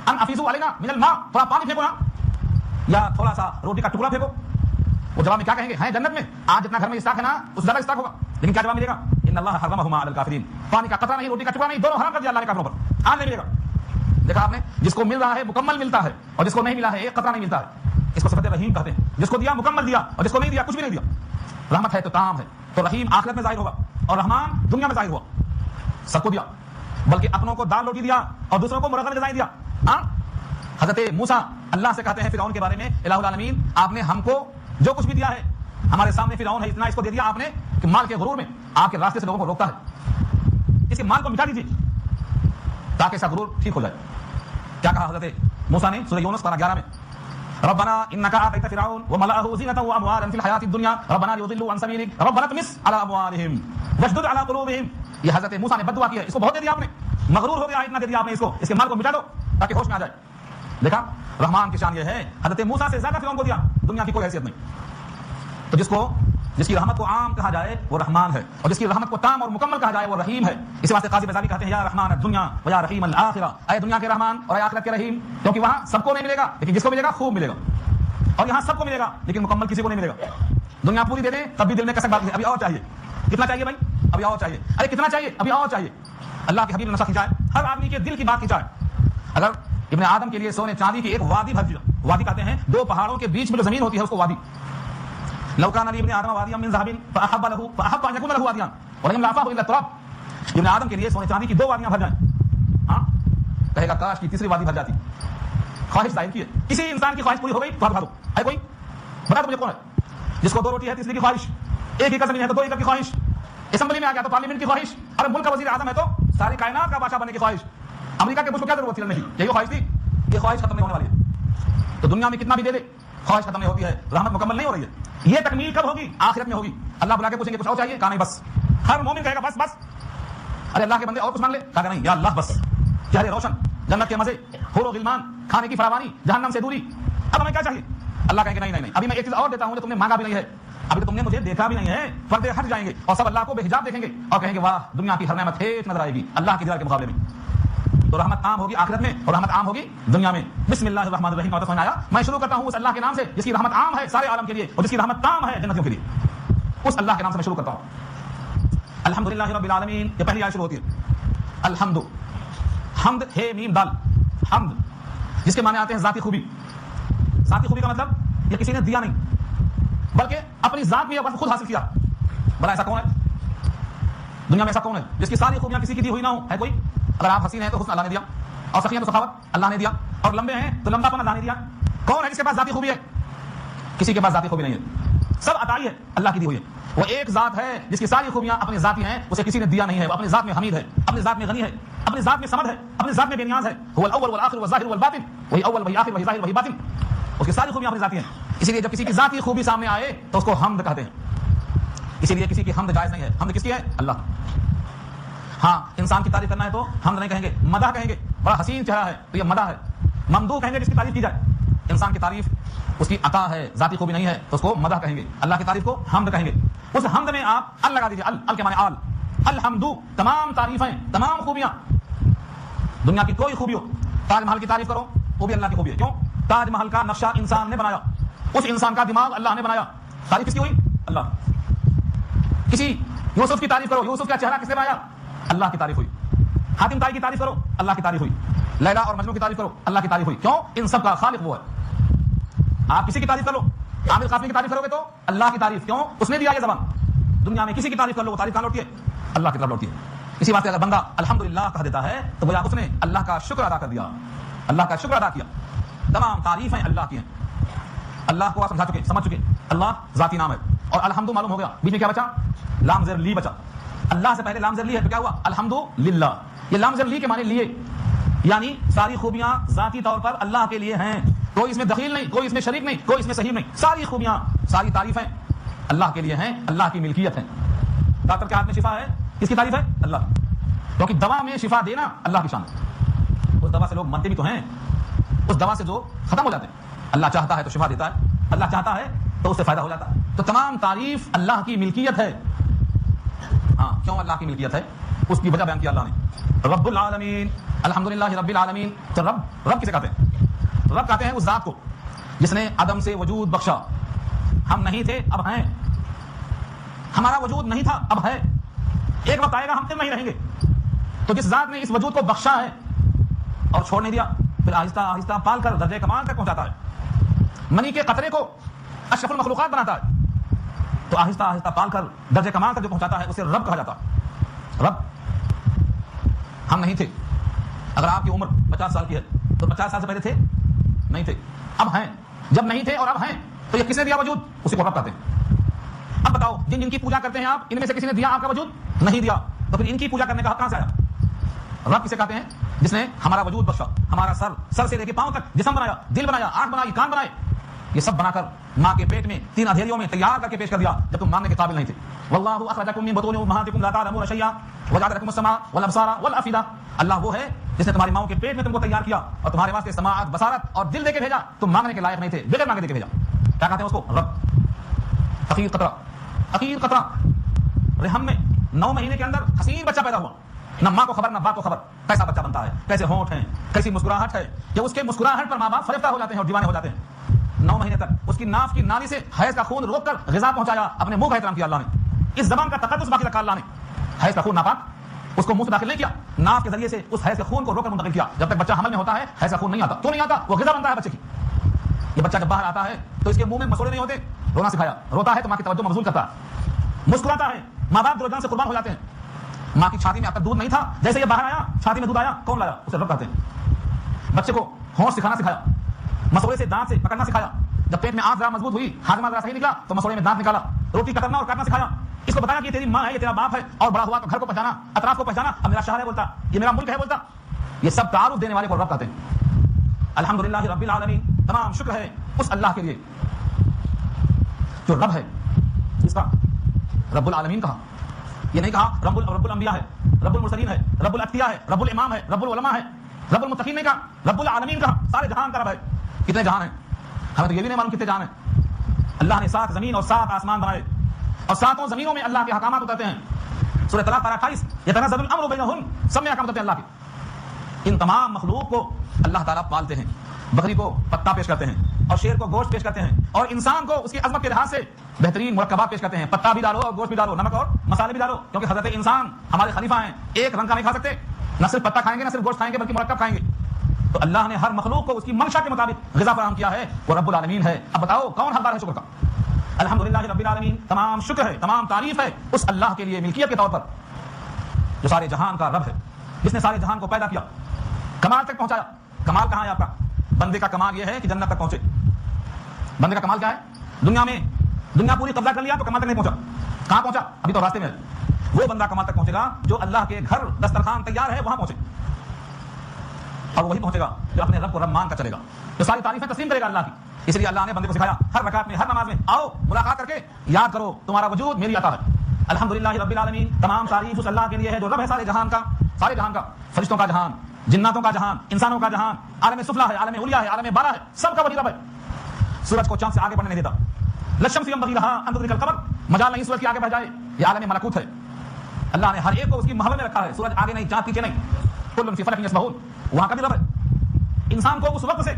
ان افیزو علینا من الماء، تھوڑا پانی پھینکو نا، یا تھوڑا سا روٹی کا ٹکڑا پھینکو۔ وہ جواب میں کیا کہیں گے؟ ہیں جنت میں، آج جتنا گھر میں اسٹاک ہے نا اس زیادہ اسٹاک ہوگا، لیکن کیا جواب ملے گا؟ ان اللہ حرمہما علی الکافرین، پانی کا قطرہ نہیں روٹی کا ٹکڑا نہیں، دونوں حرام کر دیا اللہ نے کافروں پر، آج نہیں ملے گا۔ دیکھا آپ نے، جس کو مل رہا ہے مکمل ملتا ہے اور جس کو نہیں ملا ہے ایک قطرہ نہیں ملتا ہے، اس کو صفت رحیم کہتے ہیں۔ جس کو دیا مکمل دیا اور جس کو نہیں دیا کچھ بھی نہیں دیا۔ رحمت ہے تو تام ہے، تو رحیم آخرت میں ظاہر ہوگا اور رحمان دنیا میں ظاہر ہوا، سب کو دیا، بلکہ اپنوں کو دال روٹی دیا اور دوسروں کو مرغن غذائیں دیا۔ حضرت موسیٰ اللہ سے کہتے ہیں فرعون کے بارے میں الہ العالمین آپ نے ہم کو جو کچھ بھی دیا ہے، ہمارے سامنے فرعون ہے اتنا اس کو دے دیا آپ نے کہ مال کے غرور میں آپ کے راستے سے لوگوں کو روکتا ہے، اس کے مال کو مٹا دیجیے تاکہ اس کا غرور ٹھیک ہو جائے۔ کیا کہا حضرت موسیٰ نے سورہ یونس پارہ 11 میں؟ ربنا انك آتيت فرعون وملأه زينة واموالا في الحياة الدنيا ربنا ليضلوا عن سبيلك ربنا اطمس على اموالهم واشدد على قلوبهم۔ یہ حضرت موسیٰ نے بد دعا کی ہے، اس کو بہت دے دیا آپ نے، مغرور ہو گیا اتنا دے دیا آپ نے، اس کے مال کو مٹا دو تاکہ ہوش میں آ جائے۔ دیکھا رحمان کی شان یہ ہے، حضرت موسیٰ سے زیادہ فرعون کو دیا، دنیا کی کوئی حیثیت نہیں۔ تو جس کی رحمت کو عام کہا جائے وہ رحمان ہے، اور جس کی رحمت کو تام اور مکمل کہا جائے وہ رحیم ہے۔ اس واسطے قاضی غزالی کہتے ہیں یا رحمان الدنیا و یا رحیم الآخرہ، اے دنیا کے رحمان اور اے آخرت کے رحیم، کیونکہ وہاں سب کو نہیں ملے گا لیکن جس کو ملے گا خوب ملے گا، اور یہاں سب کو ملے گا لیکن مکمل کسی کو نہیں ملے گا۔ دنیا پوری دے دیں تب بھی دل میں کسک بات ہے، ابھی اور چاہیے، کتنا چاہیے بھائی؟ ابھی اور چاہیے، ارے کتنا چاہیے؟ ابھی اور چاہیے۔ اللہ کے حبیب نے نصیحت کھینچا ہے، ہر آدمی کے دل کی بات کھینچا ہے۔ اگر ابن آدم کے لیے سونے چاندی کی ایک وادی بھر دیا، وادی کہتے ہیں دو پہاڑوں کے بیچ میں جو زمین ہوتی ہے اس کو وادی، لو كان لابن آدم واديا من ذهب فأحب أن يكون له واديان ولم يعفه إلا التراب۔ ابن آدم کے لیے سونے چاندی کی دو وادیاں بھر جائیں، ہاں کہے گا کاش کی تیسری وادی بھر جاتی۔ خواہش ظاہر کی ہے، کسی انسان کی خواہش پوری ہو گئی تو بتا دو، ہے کوئی؟ بتا دو مجھے کون ہے جس کو دو روٹی ہے تیسری کی خواہش، ایک ایکڑ زمین ہے تو 2 ایکڑ کی خواہش، اسمبلی میں آ گیا تو پارلیمنٹ کی خواہش، اور ملک کا وزیر اعظم ہے تو ساری کائنات کا بادشاہ بننے کی خواہش۔ امریکہ کے بش کو کیا ضرورت تھی لڑنے کی؟ یہی خواہش تھی، یہ خواہش ختم نہیں ہونے والی ہے۔ تو دنیا میں کتنا بھی دے دے خواہش ختم نہیں ہوتی ہے، رحمت مکمل نہیں ہو رہی ہے۔ یہ تکمیل کب ہوگی؟ آخرت میں ہوگی۔ اللہ بلا کے پوچھیں گے کچھ اور چاہیے؟ کہا نہیں بس۔ ہر مومن کہے گا بس بس۔ ارے اللہ کے بندے اور کچھ مانگ لے؟ کہا نہیں یا اللہ بس، چہرے روشن، جنت کے مزے، حور و غلمان، کھانے کی فراوانی، جہنم سے دوری، اب ہمیں کیا چاہیے؟ اللہ کہیں گے نہیں نہیں نہیں، ابھی میں ایک چیز اور دیتا ہوں جو تم نے مانگا بھی نہیں ہے، ابھی تو تم نے مجھے دیکھا بھی نہیں ہے۔ پردے ہٹ جائیں گے اور سب اللہ کو بے حجاب دیکھیں گے اور کہیں گے واہ دنیا کی ہر نعمت ہیچ نظر آئے گی اللہ کی دیدار کے مقابلے میں۔ تو رحمت عام ہوگی آخرت میں اور رحمت عام ہوگی دنیا میں۔ بسم اللہ الرحمن الرحیم۔ اور آیا میں شروع کرتا ہوں اس اللہ کے نام سے جس کی رحمت عام ہے سارے عالم کے لیے اور جس کی رحمت تام ہے جنتیوں کے لیے، اس اللہ کے نام سے میں شروع کرتا ہوں۔ الحمدللہ رب العالمین، یہ پہلی آیت شروع ہوتی ہے الحمد، حمد ہے میم دال، حمد جس کے معنی آتے ہیں ذاتی خوبی۔ ذاتی خوبی کا مطلب یہ کسی نے دیا نہیں بلکہ اپنی ذات میں خود حاصل کیا۔ بھلا ایسا کون ہے دنیا میں؟ ایسا کون ہے جس کی ساری خوبیاں کسی کی دی ہوئی نہ ہو؟ ہے کوئی؟ اگر آپ حسین ہیں تو حسن اللہ نے دیا، اور سخی ہیں تو سخاوت اللہ نے دیا، اور لمبے ہیں تو لمبا پن اللہ نے دیا۔ کون ہے جس کے پاس ذاتی خوبی ہے؟ کسی کے پاس ذاتی خوبی نہیں ہے، سب عطائی ہے اللہ کی دی ہوئی ہے۔ وہ ایک ذات ہے جس کی ساری خوبیاں اپنی ذاتی ہیں، اسے کسی نے دیا نہیں ہے، وہ اپنی ذات میں حمید ہے، اپنی ذات میں غنی ہے، اپنی ذات میں صمد ہے، اپنی ذات میں بے نیاز ہے۔ هو الاول والآخر والظاہر والباطن، وہی اول وہی آخر وہی ظاہر وہی باطن، اس کی ساری خوبیاں اپنی ذاتی ہیں۔ اسی لیے جب کسی کی ذاتی خوبی سامنے آئے تو اس کو حمد کہتے ہیں۔ اسی لیے کسی کی حمد جائز نہیں ہے۔ حمد کس کی ہے؟ اللہ۔ ہاں انسان کی تعریف کرنا ہے تو حمد نہیں کہیں گے، مدح کہیں گے، بڑا حسین چہرہ ہے تو یہ مدح ہے۔ ممدوح کہیں گے جس کی تعریف کی جائے۔ انسان کی تعریف اس کی عطا ہے، ذاتی خوبی نہیں ہے تو اس کو مدح کہیں گے۔ اللہ کی تعریف کو حمد کہیں گے۔ اس حمد میں آپ ال لگا دیجیے، ال کے معنی آل، الحمد، تمام تعریفیں، تمام خوبیاں۔ دنیا کی کوئی خوبی ہو، تاج محل کی تعریف کرو وہ بھی اللہ کی خوبی ہے۔ کیوں؟ تاج محل کا نقشہ انسان نے بنایا، اس انسان کا دماغ اللہ نے بنایا، تعریف کس کی ہوئی؟ اللہ۔ کسی یوسف کی تعریف کرو، یوسف کا چہرہ کس نے بنایا؟ اللہ کی تعریف ہوئی۔ حاتم طائی کی تعریف کرو اللہ کی تعریف ہوئی, لیلا اور مجنون کی تعریف کرو اللہ کی تعریف ہوئی. کیوں؟ ان سب کا خالق وہ ہے. آپ کسی کی تعریف کرو, عامر قاسمی کی تعریف کرو گے تو اللہ کی تعریف. کیوں؟ اس نے دیا یہ زبان. دنیا میں کسی کی تعریف کر لو وہ تعریف کہاں لوٹتی ہے؟ اللہ کی طرف لوٹتی ہے. اسی واسطے اگر بندہ الحمدللہ کہہ دیتا ہے تو گویا اس نے اللہ کا شکر ادا کر دیا, اللہ کا شکر ادا کیا. تمام تعریفیں اللہ کی ہیں. اللہ کو آپ سمجھ چکے اللہ ذاتی نام ہے. اور الحمد معلوم ہو گیا, بیچ میں کیا بچا؟ لام زیر لی بچا. اللہ سے پہلے لام زیر لی ہے تو کیا ہوا؟ الحمدللہ. یہ لام زیر لی کے معنی لیے, یعنی ساری خوبیاں ذاتی طور پر اللہ کے لیے ہیں. کوئی اس میں دخیل نہیں, کوئی اس میں شریک نہیں, کوئی اس میں صحیح نہیں. ساری خوبیاں, ساری تعریفیں اللہ کے لیے ہیں, اللہ کی ملکیت ہیں. ڈاکٹر کے ہاتھ میں شفا ہے, کس کی تعریف ہے؟ اللہ. کیونکہ دوا میں شفا دینا اللہ کی شان ہے. اس دوا سے لوگ مرتے بھی تو ہیں, اس دوا سے جو ختم ہو جاتے ہیں. اللہ چاہتا ہے تو شفا دیتا ہے, اللہ چاہتا ہے تو اس سے فائدہ ہو جاتا ہے. تو تمام تعریف اللہ کی ملکیت ہے. ہاں, کیوں اللہ کی ملکیت ہے؟ اس کی وجہ بیان کیا اللہ نے. رب العالمین, الحمدللہ رب العالمین. تو رب کسے کہتے ہیں؟ رب کہتے ہیں اس ذات کو جس نے عدم سے وجود بخشا. ہم نہیں تھے اب ہیں, ہمارا وجود نہیں تھا اب ہے, ایک وقت آئے گا ہم پھر نہیں رہیں گے. تو جس ذات نے اس وجود کو بخشا ہے اور چھوڑ نہیں دیا, پھر آہستہ آہستہ پال کر درجے کمال تک پہنچاتا ہے. منی کے قطرے کو اشرف المخلوقات بناتا ہے, تو آہستہ آہستہ پال کر درجے کمال تک جو پہنچاتا ہے اسے رب کہا جاتا ہے. رب. ہم نہیں تھے. اگر آپ کی عمر 50 سال کی ہے تو 50 سال سے پہلے تھے؟ نہیں تھے, اب ہیں. جب نہیں تھے اور اب ہیں تو یہ کس نے دیا وجود؟ اسی کو رب کہتے ہیں. اب بتاؤ, جن کی پوجا کرتے ہیں آپ, ان میں سے کسی نے دیا آپ کا وجود؟ نہیں دیا. تو پھر ان کی پوجا کرنے کا حق کہاں سے آیا؟ رب کسے کہتے ہیں؟ جس نے ہمارا وجود بخشا, ہمارا سر سے لے کے پاؤں تک جسم بنایا, دل بنایا, آنکھ بنائی, کان بنائے. یہ سب بنا کر ماں کے پیٹ میں 3 اندھیریوں میں تیار کر کے پیش کر دیا جب تم مانگنے کے قابل نہیں تھے. واللہ اخرجکم من بطون امہاتکم لا تعلمون شیئا وجعل لکم السمع والابصار والافئدہ. اللہ وہ ہے جس نے تمہاری ماؤں کے پیٹ میں تم کو تیار کیا اور تمہارے واسطے سماعت, بصارت اور دل دے کے بھیجا. تم مانگنے کے لائق نہیں تھے, بغیر مانگے دے کے بھیجا. کیا کہتے ہیں اس کو؟ رب. اخیر قطرہ, اخیر قطرہ. رحم میں 9 مہینے کے اندر حسین بچہ پیدا ہوا, نہ ماں کو خبر نہ باپ کو خبر کیسا بچہ بنتا ہے, کیسے ہونٹ ہیں, کیسی مسکراہٹ ہے, کہ اس کے مسکراہٹ پر ماں باپ فریفتہ ہو جاتے ہیں اور دیوانے ہو جاتے ہیں. 9 مہینے تک اس کی ناف کی نالی سے حیض کا خون روک کر غذا پہنچایا, اپنے منہ کا احترام کیا اللہ نے. اس زبان کا تقدس باقی رکھا اللہ نے. حیض کا خون ناپاک, اس کو منہ سے داخل نہیں کیا, ناف کے ذریعے سے اس حیض کے خون کو روک کر منتقل کیا. جب تک بچہ حمل میں ہوتا ہے حیض کا خون نہیں آتا. کیوں نہیں آتا؟ وہ غذا بنتا ہے بچے کی. یہ بچہ جب باہر آتا ہے تو اس کے منہ میں مسوڑے نہیں ہوتے, رونا سکھایا, روتا ہے تو ماں کی توجہ مبذول کرتا ہے, مسکراتا ہے, ماں باپ دل جان سے قربان ہو جاتے ہیں. ماں کی چھاتی میں اب تک دودھ نہیں تھا, جیسے یہ باہر آیا چھاتی میں دودھ آیا, کون لایا؟ اسے رب کہتے ہیں. بچے کو ہونٹ سکھانا سکھایا, مسوڑے سے دانت سے پکڑنا سکھایا. جب پیٹ میں آنت ذرا مضبوط ہوئی, ہاضمہ ذرا صحیح نکلا تو مسوڑے میں دانت نکالا. روٹی کترنا اور کاٹنا سکھایا. اس کو بتایا کہ تیری ماں ہے, یہ تیرا باپ ہے, اور بڑا ہوا تو گھر کو پہچانا, اطراف کو پہچانا. اب میرا شہر ہے بولتا, یہ میرا ملک ہے بولتا. یہ سب تعارف دینے والے کو رب کہتے ہیں. الحمدللہ رب العالمین. تمام شکر ہے اس اللہ کے لیے جو رب ہے. اس کا رب العالمین کہا, یہ نہیں کہا رب الانبیاء ہے, رب المرسلین ہے, رب الاتقیاء ہے, رب الامام ہے, رب العلماء ہے, رب المتقین نہیں کہا, رب العالمین کہا. سارے جہان کا رب ہے. کتنے جہان ہیں ہمیں تو یہ بھی نہیں معلوم کتنے جہان ہیں. اللہ نے 7 زمین اور 7 آسمان بنائے, اور 7 زمینوں میں اللہ کے احکامات اترتے ہیں. سورہ طلاق 28, یتنزل الامر بینہم, سب میں احکام اترتے ہیں اللہ کے. ان تمام مخلوق کو اللہ تعالیٰ پالتے ہیں. بکری کو پتا پیش کرتے ہیں, اور شیر کو گوشت پیش کرتے ہیں, اور انسان کو اس کی عظمت کے لحاظ سے بہترین مرکبات پیش کرتے ہیں. پتا بھی ڈالو اور گوشت بھی ڈالو, نمک اور مسالے بھی ڈالو, کیونکہ حضرت انسان ہمارے خلیفہ ہیں, ایک رنگ کا نہیں کھا سکتے. نہ صرف پتا کھائیں گے, نہ صرف گوشت کھائیں گے, بلکہ مرکب کھائیں گے. تو اللہ نے ہر مخلوق کو اس کی منشا کے مطابق غذا فراہم کیا ہے. وہ رب العالمین ہے. اب بتاؤ کون حقدار ہے شکر کا؟ الحمدللہ رب العالمین. تمام شکر ہے, تمام تعریف ہے اس اللہ کے لیے ملکیت کے طور پر جو سارے جہان کا رب ہے, جس نے سارے جہان کو پیدا کیا, کمال تک پہنچایا. کمال کہاں ہے آپ کا؟ بندے کا کمال یہ ہے کہ جنت تک پہنچے. بندے کا کمال کیا ہے؟ دنیا میں دنیا پوری قبضہ کر لیا تو کمال تک نہیں پہنچا. کہاں پہنچا؟ ابھی تو راستے میں ہے. وہ بندہ کمال تک پہنچے گا جو اللہ کے گھر دسترخوان تیار ہے وہاں پہنچے, اور وہی پہنچے گا جو اپنے رب کو رب مان کر چلے گا, جو ساری تعریفیں تسلیم کرے گا اللہ کی. اس لیے اللہ نے بندے کو سکھایا ہر رکعت میں, ہر نماز میں, آؤ ملاقات کر کے یاد کرو تمہارا وجود میری عطا ہے. الحمدللہ رب العالمین. تمام تعریف اس اللہ کے لیے ہے جو رب ہے سارے جہان کا, سارے جہان کا. فرشتوں کا جہان, جناتوں کا جہان, انسانوں کا جہان, عالم سفلا ہے, عالم علیا ہے, عالم بالا ہے, سب کا وہی رب ہے. سورج کو چاند سے آگے بڑھنے نہیں دیتا. لشم سے ينبغي لها ان تدرك القمر, مجال نہیں سورج کے آگے بڑھ جائے. یہ عالم ملکوت ہے. اللہ نے ہر ایک کو اس کی محبت میں رکھا ہے. سورج آگے نہیں, چاند پیچھے نہیں. کل فی فلک یسبحون, وہاں کا بھی رب ہے. انسان کو اس وقت سے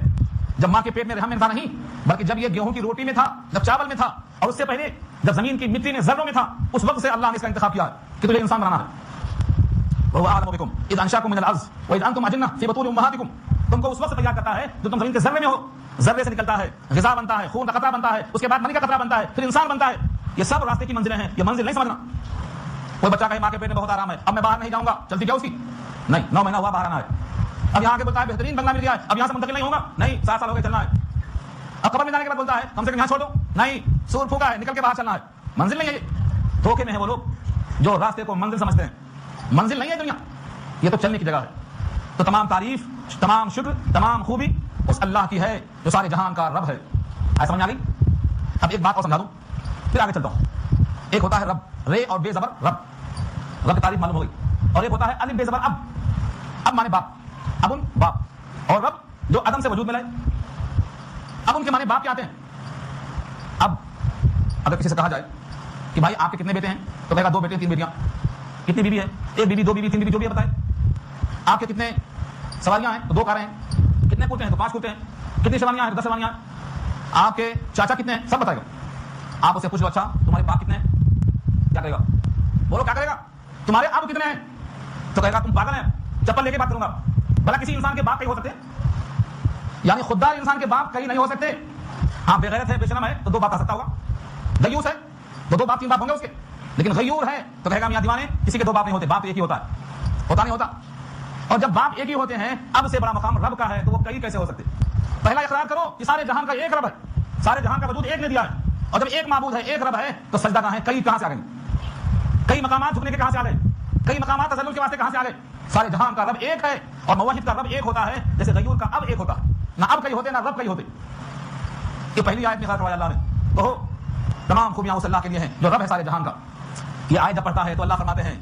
جب ماں کے پیٹ میں رحم میں تھا نہیں, بلکہ جب یہ گیہوں کی روٹی میں تھا, جب چاول میں تھا, اور اس سے پہلے جب زمین کی مٹی میں ذروں میں تھا, اس وقت سے اللہ نے اس کا انتخاب کیا ہے کہ تجھے انسان بنانا ہے. وهو اعلم بكم اذ انشاكم من الارض واذ انتم اجنه في بطون امهاتكم. تم کو اس وقت تیار کرتا ہے جو تم زمین کے ذرے میں ہو. ذرے سے نکلتا ہے, غذا بنتا ہے, خون کا قطرہ بنتا ہے, اس کے بعد منی کا قطرہ بنتا ہے, پھر انسان بنتا ہے. یہ سب راستے کی منزلیں ہیں, یہ منزل نہیں سمجھنا. کوئی بچہ کہے ماں کے پیٹ میں بہت آرام ہے, اب میں باہر نہیں جاؤں گا, چلتی کیا اس کی؟ نہیں, 9 مہینہ ہوا باہر آنا ہے. اب یہاں کے بولتا ہے بہترین بنگلہ مل گیا ہے, اب یہاں سے منتقل نہیں ہوگا, نہیں 7 سال ہو گئے چلنا ہے. اب قبر میں جانے کے بعد بولتا ہے کم سے کم یہاں چھوڑ دو, نہیں سور پھونکا ہے, نکل کے باہر چلنا ہے. منزل نہیں ہے یہ. دھوکے میں ہے وہ لوگ جو راستے کو منزل سمجھتے ہیں. منزل نہیں ہے دنیا, یہ تو چلنے کی جگہ ہے. تو تمام تعریف, تمام شکر, تمام خوبی اس اللہ کی ہے جو سارے جہان کا رب ہے. ایسا سمجھ آ گئی؟ اب ایک بات اور سمجھا دوں پھر آگے چلتا ہوں. ایک ہوتا ہے رب, رے اور بے زبر رب, رب کی تعریف معلوم ہو گئی. اور ایک ہوتا ہے الف بے زبر اب, اب مانے باپ, اب ان باپ. اور رب جو عدم سے وجود میں لائے. اب ان کے معنی باپ کیا آتے ہیں. اب اگر کسی سے کہا جائے کہ بھائی آپ کے کتنے بیٹے ہیں, تو کہے گا 2 بیٹے 3 بیٹیاں. کتنی بیوی ہے؟ 1 بیوی 2 بیوی 3 بیوی, جو بھی ہے بتائے. آپ کے کتنے سواریاں ہیں؟ تو 2 کاریں ہیں. کتنے کوتے ہیں؟ تو 5 کوتے ہیں. کتنی سواریاں ہیں؟ 10 سواریاں ہیں. آپ کے چاچا کتنے ہیں؟ سب بتائے گا. آپ اسے پوچھ لو اچھا تمہارے باپ کتنے ہیں, کیا کہے گا؟ بولو کیا کرے گا؟ تمہارے اب کتنے ہیں؟ تو کہے گا تم پاگل ہیں, چپل لے کے بات کروں گا. بھلا کسی انسان کے باپ کئی ہو سکتے ہیں؟ یعنی خوددار انسان کے باپ کئی نہیں ہو سکتے. ہاں بے غیرت ہے, بے شرم ہے تو 2 باپ آ سکتا ہوگا. دیوس ہے تو 2 باپ 3 باپ ہوں گے اس کے. لیکن غیور ہے تو کہے گا میاں دیوانے کسی کے 2 باپ نہیں ہوتے, باپ ایک ہی ہوتا ہے. ہوتا نہیں ہوتا. اور جب باپ ایک ہی ہوتے ہیں, اب سے بڑا مقام رب کا ہے, تو وہ کئی کیسے ہو سکتے؟ پہلا اقرار کرو کہ سارے جہان کا ایک رب ہے, سارے جہان کا وجود ایک نے دیا ہے. اور جب ایک معبود ہے, ایک رب ہے, تو سجدہ کہاں ہے؟ کئی کہاں سے آ گئے؟ کئی مقامات جھکنے کے کہاں سے آ گئے؟ کئی مقامات تذلل کے واسطے کہاں سے آ گئے؟ سارے جہان کا رب ایک ہے, اور موحد کا رب ایک ہوتا ہے, جیسے غیور کا اب ایک ہوتا ہے. نہ اب کئی ہوتے نہ رب کئی ہوتے. یہ پہلی آیت میں خاص کروایا اللہ نے. تو تمام خوبیاں اس اللہ کے لیے ہیں جو رب ہے سارے جہان کا. یہ آیت جب پڑھتا ہے تو اللہ فرماتے ہیں,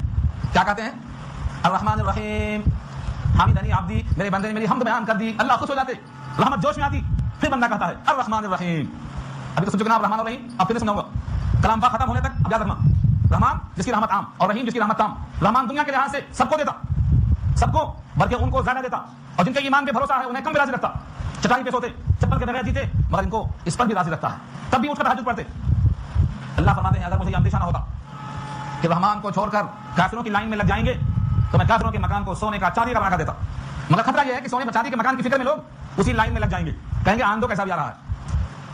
کیا کہتے ہیں؟ الرحمن الرحیم حامدنی عبدی, میرے بندے نے میری حمد بیان کر دی. اللہ خوش ہو جاتے, رحمت جوش میں آتی. پھر بندہ کہتا ہے الرحمن الرحیم. ابھی تو سن چکے نا الرحمن الرحیم, اب پھر سناؤں گا. کلام پاک ختم ہونے تک اب یاد رکھنا, رحمان جس کی رحمت عام اور رحیم جس کی رحمت تام. رحمان دنیا کے لحاظ سے سب کو دیتا, سب کو, بلکہ ان کو زیادہ دیتا. اور جن کے ایمان پہ بھروسہ ہے انہیں کم بھی راضی رکھتا. چٹائی پہ سوتے, چپل کے بغیر جیتے, مگر ان کو اس پر بھی راضی رکھتا ہے. تب بھی اٹھ کر تہجد پڑھتے. اللہ فرماتے ہیں اگر مجھے یہ اندیشہ نہ ہوتا کہ رحمان کو چھوڑ کر کافروں کی لائن میں لگ جائیں گے, تو میں کافروں کے مکان کو سونے کا چاندی کا بنا کر دیتا. مگر خطرہ یہ ہے کہ سونے چاندی کے مکان کی فکر میں لوگ اسی لائن میں لگ جائیں گے, کہیں گے آندو کیسا بھی آ رہا ہے.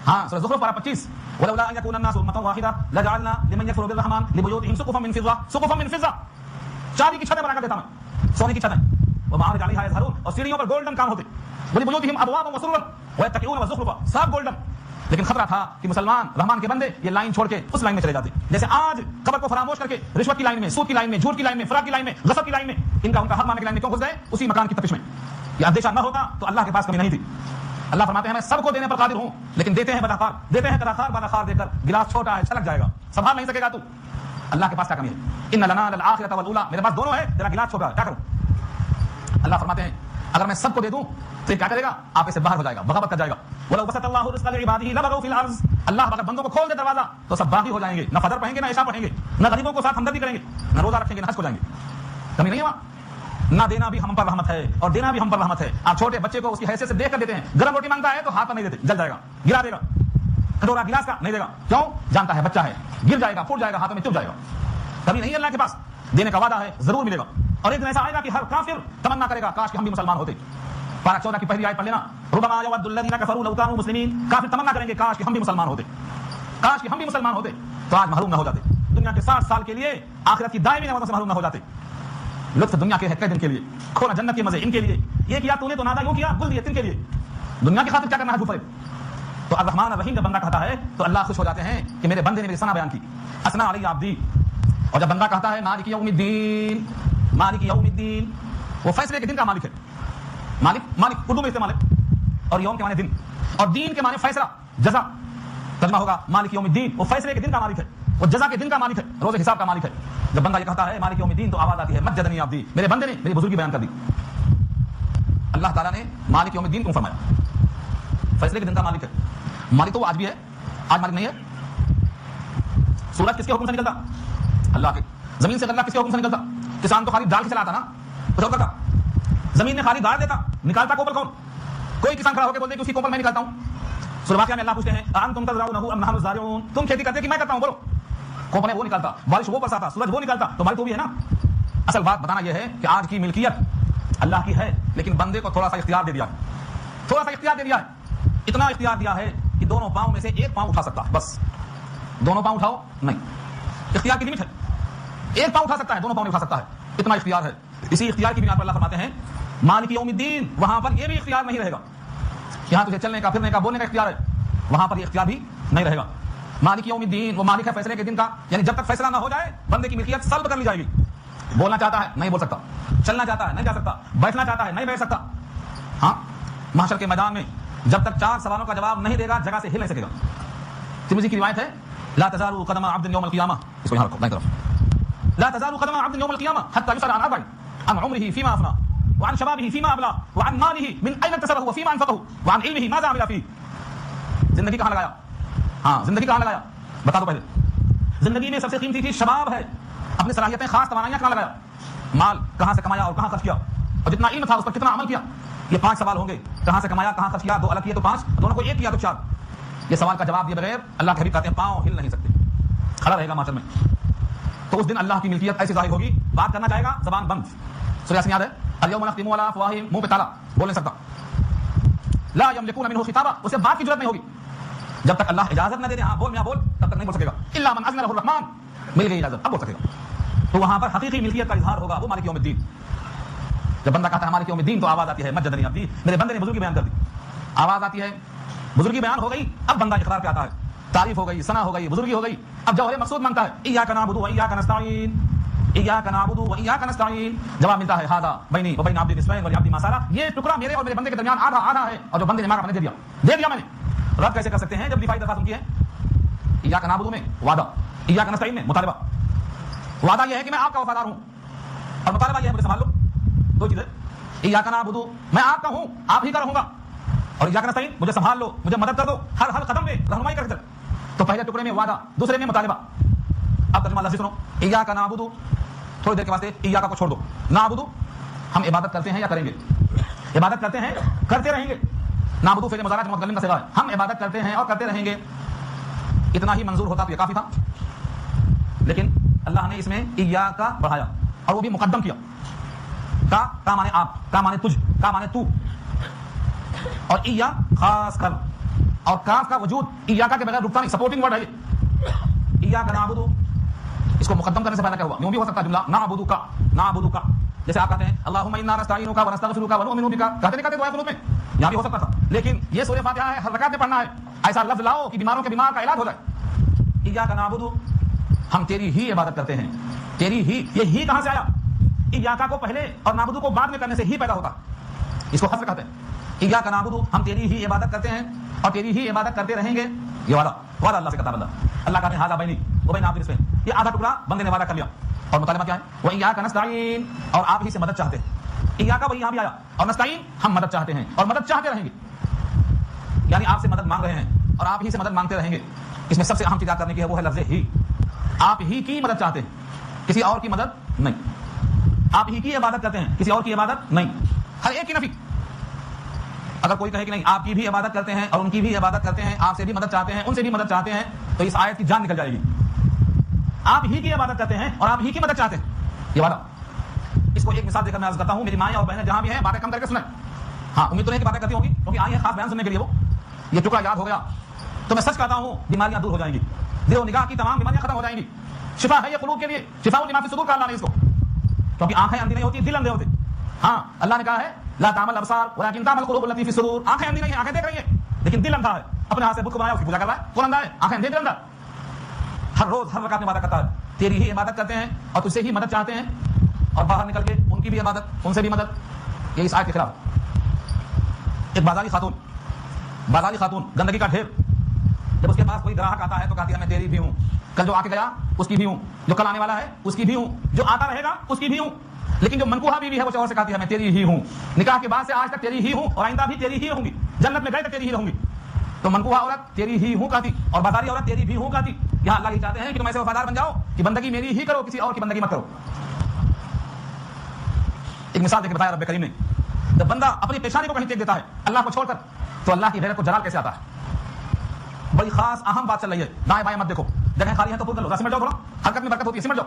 ہاں سورہ زخرف پارہ 25, ولولا ان يكون الناس امه واحده لجعلنا لمن يكفر بالرحمن لبيوتهم سقفا من فضه, سقفا من فضه, چاندی کی چھتیں بنا کر دیتا میں, سونے کی چھتیں. ومعارج عليها يظهرون, اور سیڑھیوں پر گولڈن کام ہوتے. ولبيوتهم ابوابا وسررا ويتكئون وزخرفا, سب گولڈن. لیکن خطرہ تھا کہ مسلمان رحمان کے بندے یہ لائن چھوڑ کے اس لائن میں چلے جاتے. جیسے آج قبر کو فراموش کر کے رشوت کی لائن میں, سود کی لائن میں, جھوٹ کی لائن میں, فراق کی لائن میں, غصب کی لائن میں, ان کا حق ماننے کی لائن میں کیوں گھس گئے؟ اسی مکان کی تپش میں. یہ اندیشہ نہ ہوتا تو اللہ کے پاس کمی نہیں تھی. اللہ فرماتے ہیں میں سب کو دینے پر قادر ہوں, لیکن دیتے ہیں بداخار, دیتے ہیں تراخار بالاخار دے کر. گلاس چھوٹا ہے, چھلک جائے گا, سنبھال نہیں سکے گا تو. اللہ کے پاس کیا کمی ہے؟ ان لنا للآخرۃ والاولی, میرے پاس دونوں ہے, تیرا گلاس چھوٹا ہے, کیا کروں؟ اللہ فرماتے ہیں اگر میں سب کو دے دوں تو کیا کرے گا؟ آپ سے باہر ہو جائے گا, بغاوت کر جائے گا. ولو بسط اللہ الرزق لعباده لبغوا في الارض, اللہ اگر بندوں کو کھول دے دروازہ تو سب باغی ہو جائیں گے. نہ فجر پڑھیں گے, نہ عشاء پڑھیں گے, نہ غریبوں کو ساتھ ہمدردی کریں گے, نہ روزہ رکھیں گے, نہ حج کو جائیں گے. کمی نہیں ہے وہاں. نہ دینا بھی ہم پر رحمت ہے اور دینا بھی ہم پر رحمت ہے. آپ چھوٹے بچے کو اس کی حیثیت سے دیکھ کر دیتے ہیں, گرم روٹی مانگتا ہے تو ہاتھ پر نہیں دیتے, جل جائے گا, گرا دے گا. کٹورا گلاس کا نہیں دے گا, کیوں؟ جانتا ہے بچہ ہے, گر جائے گا, پھوٹ جائے گا, ہاتھوں میں چپ جائے گا. کبھی نہیں اللہ کے پاس, دینے کا وعدہ ہے, ضرور ملے گا. اور ایک دن ایسا آئے گا کہ ہر کافر تمنا کرے گا کاش کہ ہم بھی مسلمان ہوتے. پارہ 14 کی پہلی آیت پڑھ لینا, ربما یود الذین کفروا لو کانوا مسلمین. کافر تمنا کریں گے کاش کہ ہم بھی مسلمان ہوتے, کاش کہ ہم بھی مسلمان ہوتے, تو آج محروم نہ ہو جاتے. دنیا کے 60 سال کے لیے آخرت کی دائمی نعمتوں سے محروم نہ ہو جاتے. لطف دنیا کے ہے کئی دن کے لیے, کھونا جنت کے مزے ان کے لیے. یہ کیا تو نے تو نادا یوں کیا, گل دیے تن کے لیے. دنیا کی خاطر کیا کرنا ہے جھوپڑے. تو الرحمن الرحیم جب بندہ کہتا ہے تو اللہ خوش ہو جاتے ہیں کہ میرے بندے نے میری ثنا بیان کی, اثنا علی عبدی. اور جب بندہ کہتا ہے مالک یوم الدین, مالک یوم الدین, وہ فیصلے کے دن کا مالک ہے. مالک, مالک اردو میں استعمال ہے, اور یوم کے معنی دن, اور دین کے معنی فیصلہ, جزا. ترجمہ ہوگا مالک یوم الدین, وہ فیصلے کے دن کا مالک ہے, وہ جزا کے دن کا مالک ہے, روز حساب کا مالک ہے. جب بندہ یہ کہتا ہے مالک یوم الدین تو آواز آتی ہے مجدنی عبدی, میرے بندے نے میری بزرگی بیان کر دی. اللہ تعالیٰ نے مالک یوم الدین کیوں فرمایا؟ فیصلے کے دن کا مالک ہے. مالک تو وہ آج بھی ہے, آج مالک نہیں ہے. سورج کس کے حکم سے نکلتا؟ اللہ کے. زمین سے غلہ کس کے حکم سے نکلتا؟ کسان تو خالی ڈال کے چلاتا نا, کچھ اور کرتا. زمین نے خالی ڈال دیتا, نکالتا کوپل کون؟ کوئی کسان کھڑا ہو کے بولتے کہ اسی کوپل میں نکالتا ہوں. سورہ واقعہ میں اللہ پوچھتے ہیں انتم تزرعونه ام نحن الزارعون, تم کھیتی کرتے کہ میں کرتا ہوں؟ بولو. کوپل وہ نکالتا, بارش وہ برساتا, سورج وہ نکالتا, تو مالک تو بھی ہے نا. اصل بات بتانا یہ ہے کہ آج کی ملکیت اللہ کی ہے، لیکن بندے کو تھوڑا سا اختیار دے دیا ہے، تھوڑا سا اختیار دے دیا ہے، اتنا اختیار دیا ہے کہ دونوں پاؤں میں سے ایک پاؤں اٹھا سکتا ہے، بس دونوں پاؤں اٹھاؤ نہیں، اختیار کی لمٹ ہے، ایک پاؤں اٹھا سکتا ہے، دونوں پاؤں نہیں اٹھا سکتا ہے، اتنا اختیار ہے۔ اسی اختیار کی بنا پر اللہ فرماتے ہیں مالک یوم الدین، وہاں پر یہ بھی اختیار نہیں رہے گا، یہاں تجھے چلنے کا پھرنے کا بولنے کا اختیار ہے، وہاں پر یہ اختیار بھی نہیں رہے گا۔ مالک یوم الدین، وہ مالک ہے فیصلے کے دن کا، یعنی جب تک فیصلہ نہ ہو جائے بندے کی ملکیت سلب کر لی جائے گی۔ بولنا چاہتا ہے نہیں بول سکتا، چلنا چاہتا ہے نہیں جا سکتا، بیٹھنا چاہتا ہے نہیں بیٹھ سکتا۔ ہاں محشر کے میدان میں جب تک 4 سوالوں کا جواب نہیں دے گا جگہ سے ہل نہیں سکے گا۔ ترمذی کی روایت ہے لا تزال قدم عبد یوم القیامہ، اس کو یہاں رکھو دائیں طرف، لا تزال قدم عبد یوم القیامہ حتى يسأل عن 4 عن عمره فيما افنى وعن شبابه فيما ابلى وعن ماله من اين اكتسبه وفيما انفقه وعن علمه ماذا عمل فيه۔ زندگی کہاں لگایا؟ ہاں زندگی کہاں لگایا بتا دو پہلے۔ زندگی میں سب سے قیمتی چیز شباب ہے، اپنی صلاحیتیں خاص توانائیاں کہاں لگایا، مال کہاں سے کمایا اور کہاں خرچ کیا، اور جتنا علم تھا اس پر کتنا عمل کیا۔ یہ 5 سوال ہوں گے، کہاں سے کمایا کہاں خرچ کیا، 2 الگ کیے تو 5، دونوں کو ایک کیا تو 4۔ یہ سوال کا جواب دیے بغیر اللہ کے حبیب کہتے ہیں پاؤں ہل نہیں سکتے، کھڑا رہے گا معاشر میں۔ تو اس دن اللہ کی ملکیت ایسی ظاہر ہوگی، بات کرنا چاہے گا زبان بند، سورہ یاسین یاد ہے، الیوم نختم علی افواہہم، منہ پہ تالا، بول نہیں سکتا، لا یملکون منہ خطابا، اسے بات کی ضرورت نہیں ہوگی، جب تک اللہ اجازت نہ دے دے ہاں بول میاں بول تب تک نہیں بول سکے گا، الا من اذن له الرحمن، مل گئی اجازت اب بول سکے گا۔ تو وہاں پر حقیقی ملکیت کا اظہار ہوگا، وہ مالک یوم الدین۔ جب بندہ کہتا ہے مالک یوم الدین تو آواز آتی ہے مجدنی عبدی، میرے بندے نے بزرگی بیان کر دی، آواز آتی ہے بزرگی بیان ہو گئی، اب بندہ اقرار پہ آتا ہے، تعریف ہو گئی، ثنا ہو گئی، بزرگی ہو گئی، اب جوہر مقصود مانگتا ہے ایاک نعبد و ایاک نستعین، ایاک نعبد و ایاک نستعین، جواب ملتا ہے ھذا بینی و بین عبدی نصفین ولعبدی ما سأل، یہ ٹکڑا میرے اور میرے بندے کے درمیان آدھا آدھا ہے، اور جو بندے نے مانگا میں نے دے دیا میں نے۔ رب کیسے کر سکتے ہیں جب دفاعی درخواست ان کی ہے؟ ایاک نعبد میں وعدہ، ایاک نستعین میں مطالبہ۔ وعدہ یہ ہے کہ میں آپ کا وفادار ہوں، اور مطالبہ یہ ہے مجھے سنبھال لو، 2 چیزیں، ایاک نعبد میں آپ کا ہوں، آپ ہی کا رہوں گا، اور ایاک نستعین مجھے سنبھال لو، مجھے مدد کر دو، ہر قدم میں رہنمائی کر دو۔ تو پہلے ٹکڑے میں وعدہ، دوسرے میں مطالبہ۔ اب ترجمہ لفظی سنو، ایاک نعبد، تھوڑی دیر کے واسطے ایاک کو چھوڑ دو، نعبد ہم عبادت کرتے ہیں یا کریں گے، عبادت کرتے ہیں کرتے رہیں گے، نعبد فعل مضارع متکلم کا صیغہ ہے، ہم عبادت کرتے ہیں اور کرتے رہیں گے۔ اتنا ہی منظور ہوتا تو یہ کافی تھا، لیکن اللہ نے اس میں ایاک بڑھایا اور وہ بھی مقدم کیا۔ کا مانے آپ، کا مانے تجھ، کا مانے تو، اور ایا خاص کر، اور کاف کا وجود ایاک کے بغیر رکتا نہیں، سپورٹنگ ورڈ ہے یہ۔ ایاک نعبد، اس کو مقدم کرنے سے پہلے کیا ہوا؟ یوں بھی ہو سکتا ہے جملہ نعبدک، نعبدک، جیسے آپ کہتے ہیں اللہم انا نستعینک ونستغفرک ونؤمن بک، کہتے دعا قنوت میں، یہاں بھی ہو سکتا تھا، لیکن یہ سورہ فاتحہ ہے، ہر رکعت میں پڑھنا ہے، ایسا لفظ لاؤ کہ بیماروں کے بیمار کا علاج ہو جائے۔ ایاک نعبد، ہم تیری ہی عبادت کرتے ہیں، تیری ہی، یہ ہی کہاں سے آیا؟ ایاک کو پہلے اور نعبد کو بعد میں کرنے سے ہی پیدا ہوتا، اس کو حذف کہتے ہیں۔ ایاک نعبد، ہم تیری ہی عبادت کرتے ہیں اور تیری ہی عبادت کرتے رہیں گے، یہ وعدہ اللہ سے کرتا بندہ۔ اللہ کہتے ہیں ھذا بینی و بین عبدی نصفین، یہ آدھا ٹکڑا بندے نے وعدہ کر لیا، اور مطالبہ کیا ہے؟ و ایاک نستعین، اور آپ ہی سے مدد چاہتے ہیں۔ ایاک وہی یہاں بھی آیا، اور نستعین ہم مدد چاہتے ہیں اور مدد چاہتے رہیں گے، یعنی آپ سے مدد مانگ رہے ہیں اور آپ ہی سے مدد مانگتے رہیں گے۔ اس میں سب سے اہم چیز یاد کرنے کی ہے، وہ ہے لفظ ہی، آپ ہی کی مدد چاہتے ہیں، کسی اور کی مدد نہیں، آپ ہی کی عبادت کرتے ہیں، کسی اور کی عبادت نہیں، ہر ایک کی نفی۔ اگر کوئی کہے کہ نہیں آپ کی بھی عبادت کرتے ہیں اور ان کی بھی عبادت کرتے ہیں، آپ سے بھی مدد چاہتے ہیں ان سے بھی مدد چاہتے ہیں، تو اس آیت کی جان نکل جائے گی۔ آپ ہی کی عبادت کرتے ہیں اور آپ ہی کی مدد چاہتے ہیں، یہ وعدہ۔ اس کو ایک مثال دے کر میں عرض کرتا ہوں، میری مائیں اور بہنیں جہاں بھی ہیں باتیں کم کر کے سنیں، ہاں امید تو نہیں کہ باتیں کرتی ہوں گی کیونکہ آئی ہیں خاص بیان سننے کے لیے، وہ یہ ٹکڑا یاد ہو گیا تو میں سچ کہتا ہوں بیماریاں دور ہو جائیں گی، دل و نگاہ کی تمام بیماریاں ختم ہو جائیں گی، شفا ہے یہ قلوب کے لیے، شفاء لما فی الصدور کہا اللہ نے اس کو، کیونکہ آنکھیں اندھی نہیں ہوتی، دل اندھے ہوتے۔ ہاں اللہ نے کہا ہے لا تعمل الابصار ولكن تعمل القلوب التي في الصدور، آنکھیں اندھی نہیں ہیں، آنکھیں دیکھ رہی ہیں لیکن دل اندھا ہے، اپنے ہاتھ سے بت کو بنایا اس کی پوجا کر رہا ہے، کون اندھا ہے؟ آنکھیں اندھی، دل اندھا۔ ہر روز ہر رکعت میں عبادت کرتا ہے، تیری ہی عبادت کرتے ہیں اور تجھ سے ہی مدد چاہتے ہیں، اور باہر نکل کے ان کی بھی عبادت ان سے بھی مدد، یہ اس آیت کے خلاف۔ ایک بازاری خاتون گندگی کا ڈھیر، جب اس کے پاس کوئی گراہک آتا ہے تو کہتی ہے میں تیری بھی ہوں، کل جو آ کے گیا اس کی بھی ہوں، جو کل آنے والا ہے اس کی بھی ہوں، جو آتا رہے گا اس کی بھی ہوں، لیکن جو منکوحہ بیوی ہے وہ شوہر سے کہتی ہے میں تیری ہی ہوں، نکاح کے بعد سے آج تک تیری ہی ہوں اور آئندہ بھی تیری ہی رہوں گی، جنت میں گئے تو تیری ہی رہوں گی۔ تو منکوحہ عورت تیری ہی ہوں کہتی اور بازاری عورت تیری بھی ہوں کہتی۔ یہاں اللہ یہ چاہتے ہیں کہ تم ایسے وفادار بن جاؤ کہ بندگی میری ہی کرو، کسی اور کی بندگی مت کرو۔ ایک مثال دے کے بتایا رب کریم نے، جب بندہ اپنی پیشانی کو کہیں ٹیک دیتا ہے اللہ کو چھوڑ کر تو اللہ کی غیرت کو جلال کیسے آتا ہے۔ بڑی خاص اہم بات چل رہی ہے، دائیں بائیں مت دیکھو، جگہ خالی ہے تو پور کر لو، سمجھ جاؤ، تھوڑا حرکت میں برکت ہوتی ہے، سمجھ جاؤ۔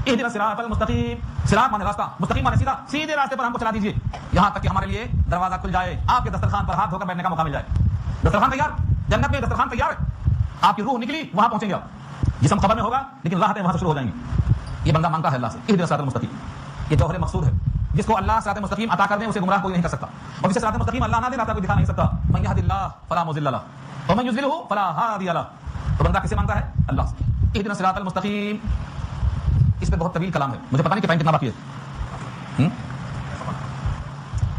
اہدنا الصراط المستقیم، صراط مانے راستہ، مستقیم مانے سیدھا، سیدھے راستے پر ہم کو چلا دیجیے یہاں تک کہ ہمارے لیے دروازہ کھل جائے، آپ کے دسترخوان پر ہاتھ دھو کر بیٹھنے کا موقع مل جائے۔ دسترخوان تیار، جنت میں دسترخوان تیار ہے، آپ کی روح نکلی وہاں پہنچیں گے آپ، جسم قبر میں ہوگا لیکن راحتیں وہاں سے شروع ہو جائیں گی۔ یہ بندہ مانگتا ہے اللہ سے اہدنا الصراط المستقیم، یہ جوہر مقصود ہے، جس کو اللہ صراط مستقیم عطا کر دے اسے گمراہ کوئی نہیں کر سکتا، اور جسے صراط مستقیم اللہ نہ دے راستہ کوئی دکھا نہیں سکتا۔ من یہد اللہ فلا مضل لہ ومن یضللہ فلا ہادی لہ۔ تو بندہ کسے مانگتا ہے؟ اللہ سے، اہدنا الصراط المستقیم۔ اس پہ بہت طویل کلام ہے، مجھے پتہ نہیں کہ ٹائم کتنا باقی ہے،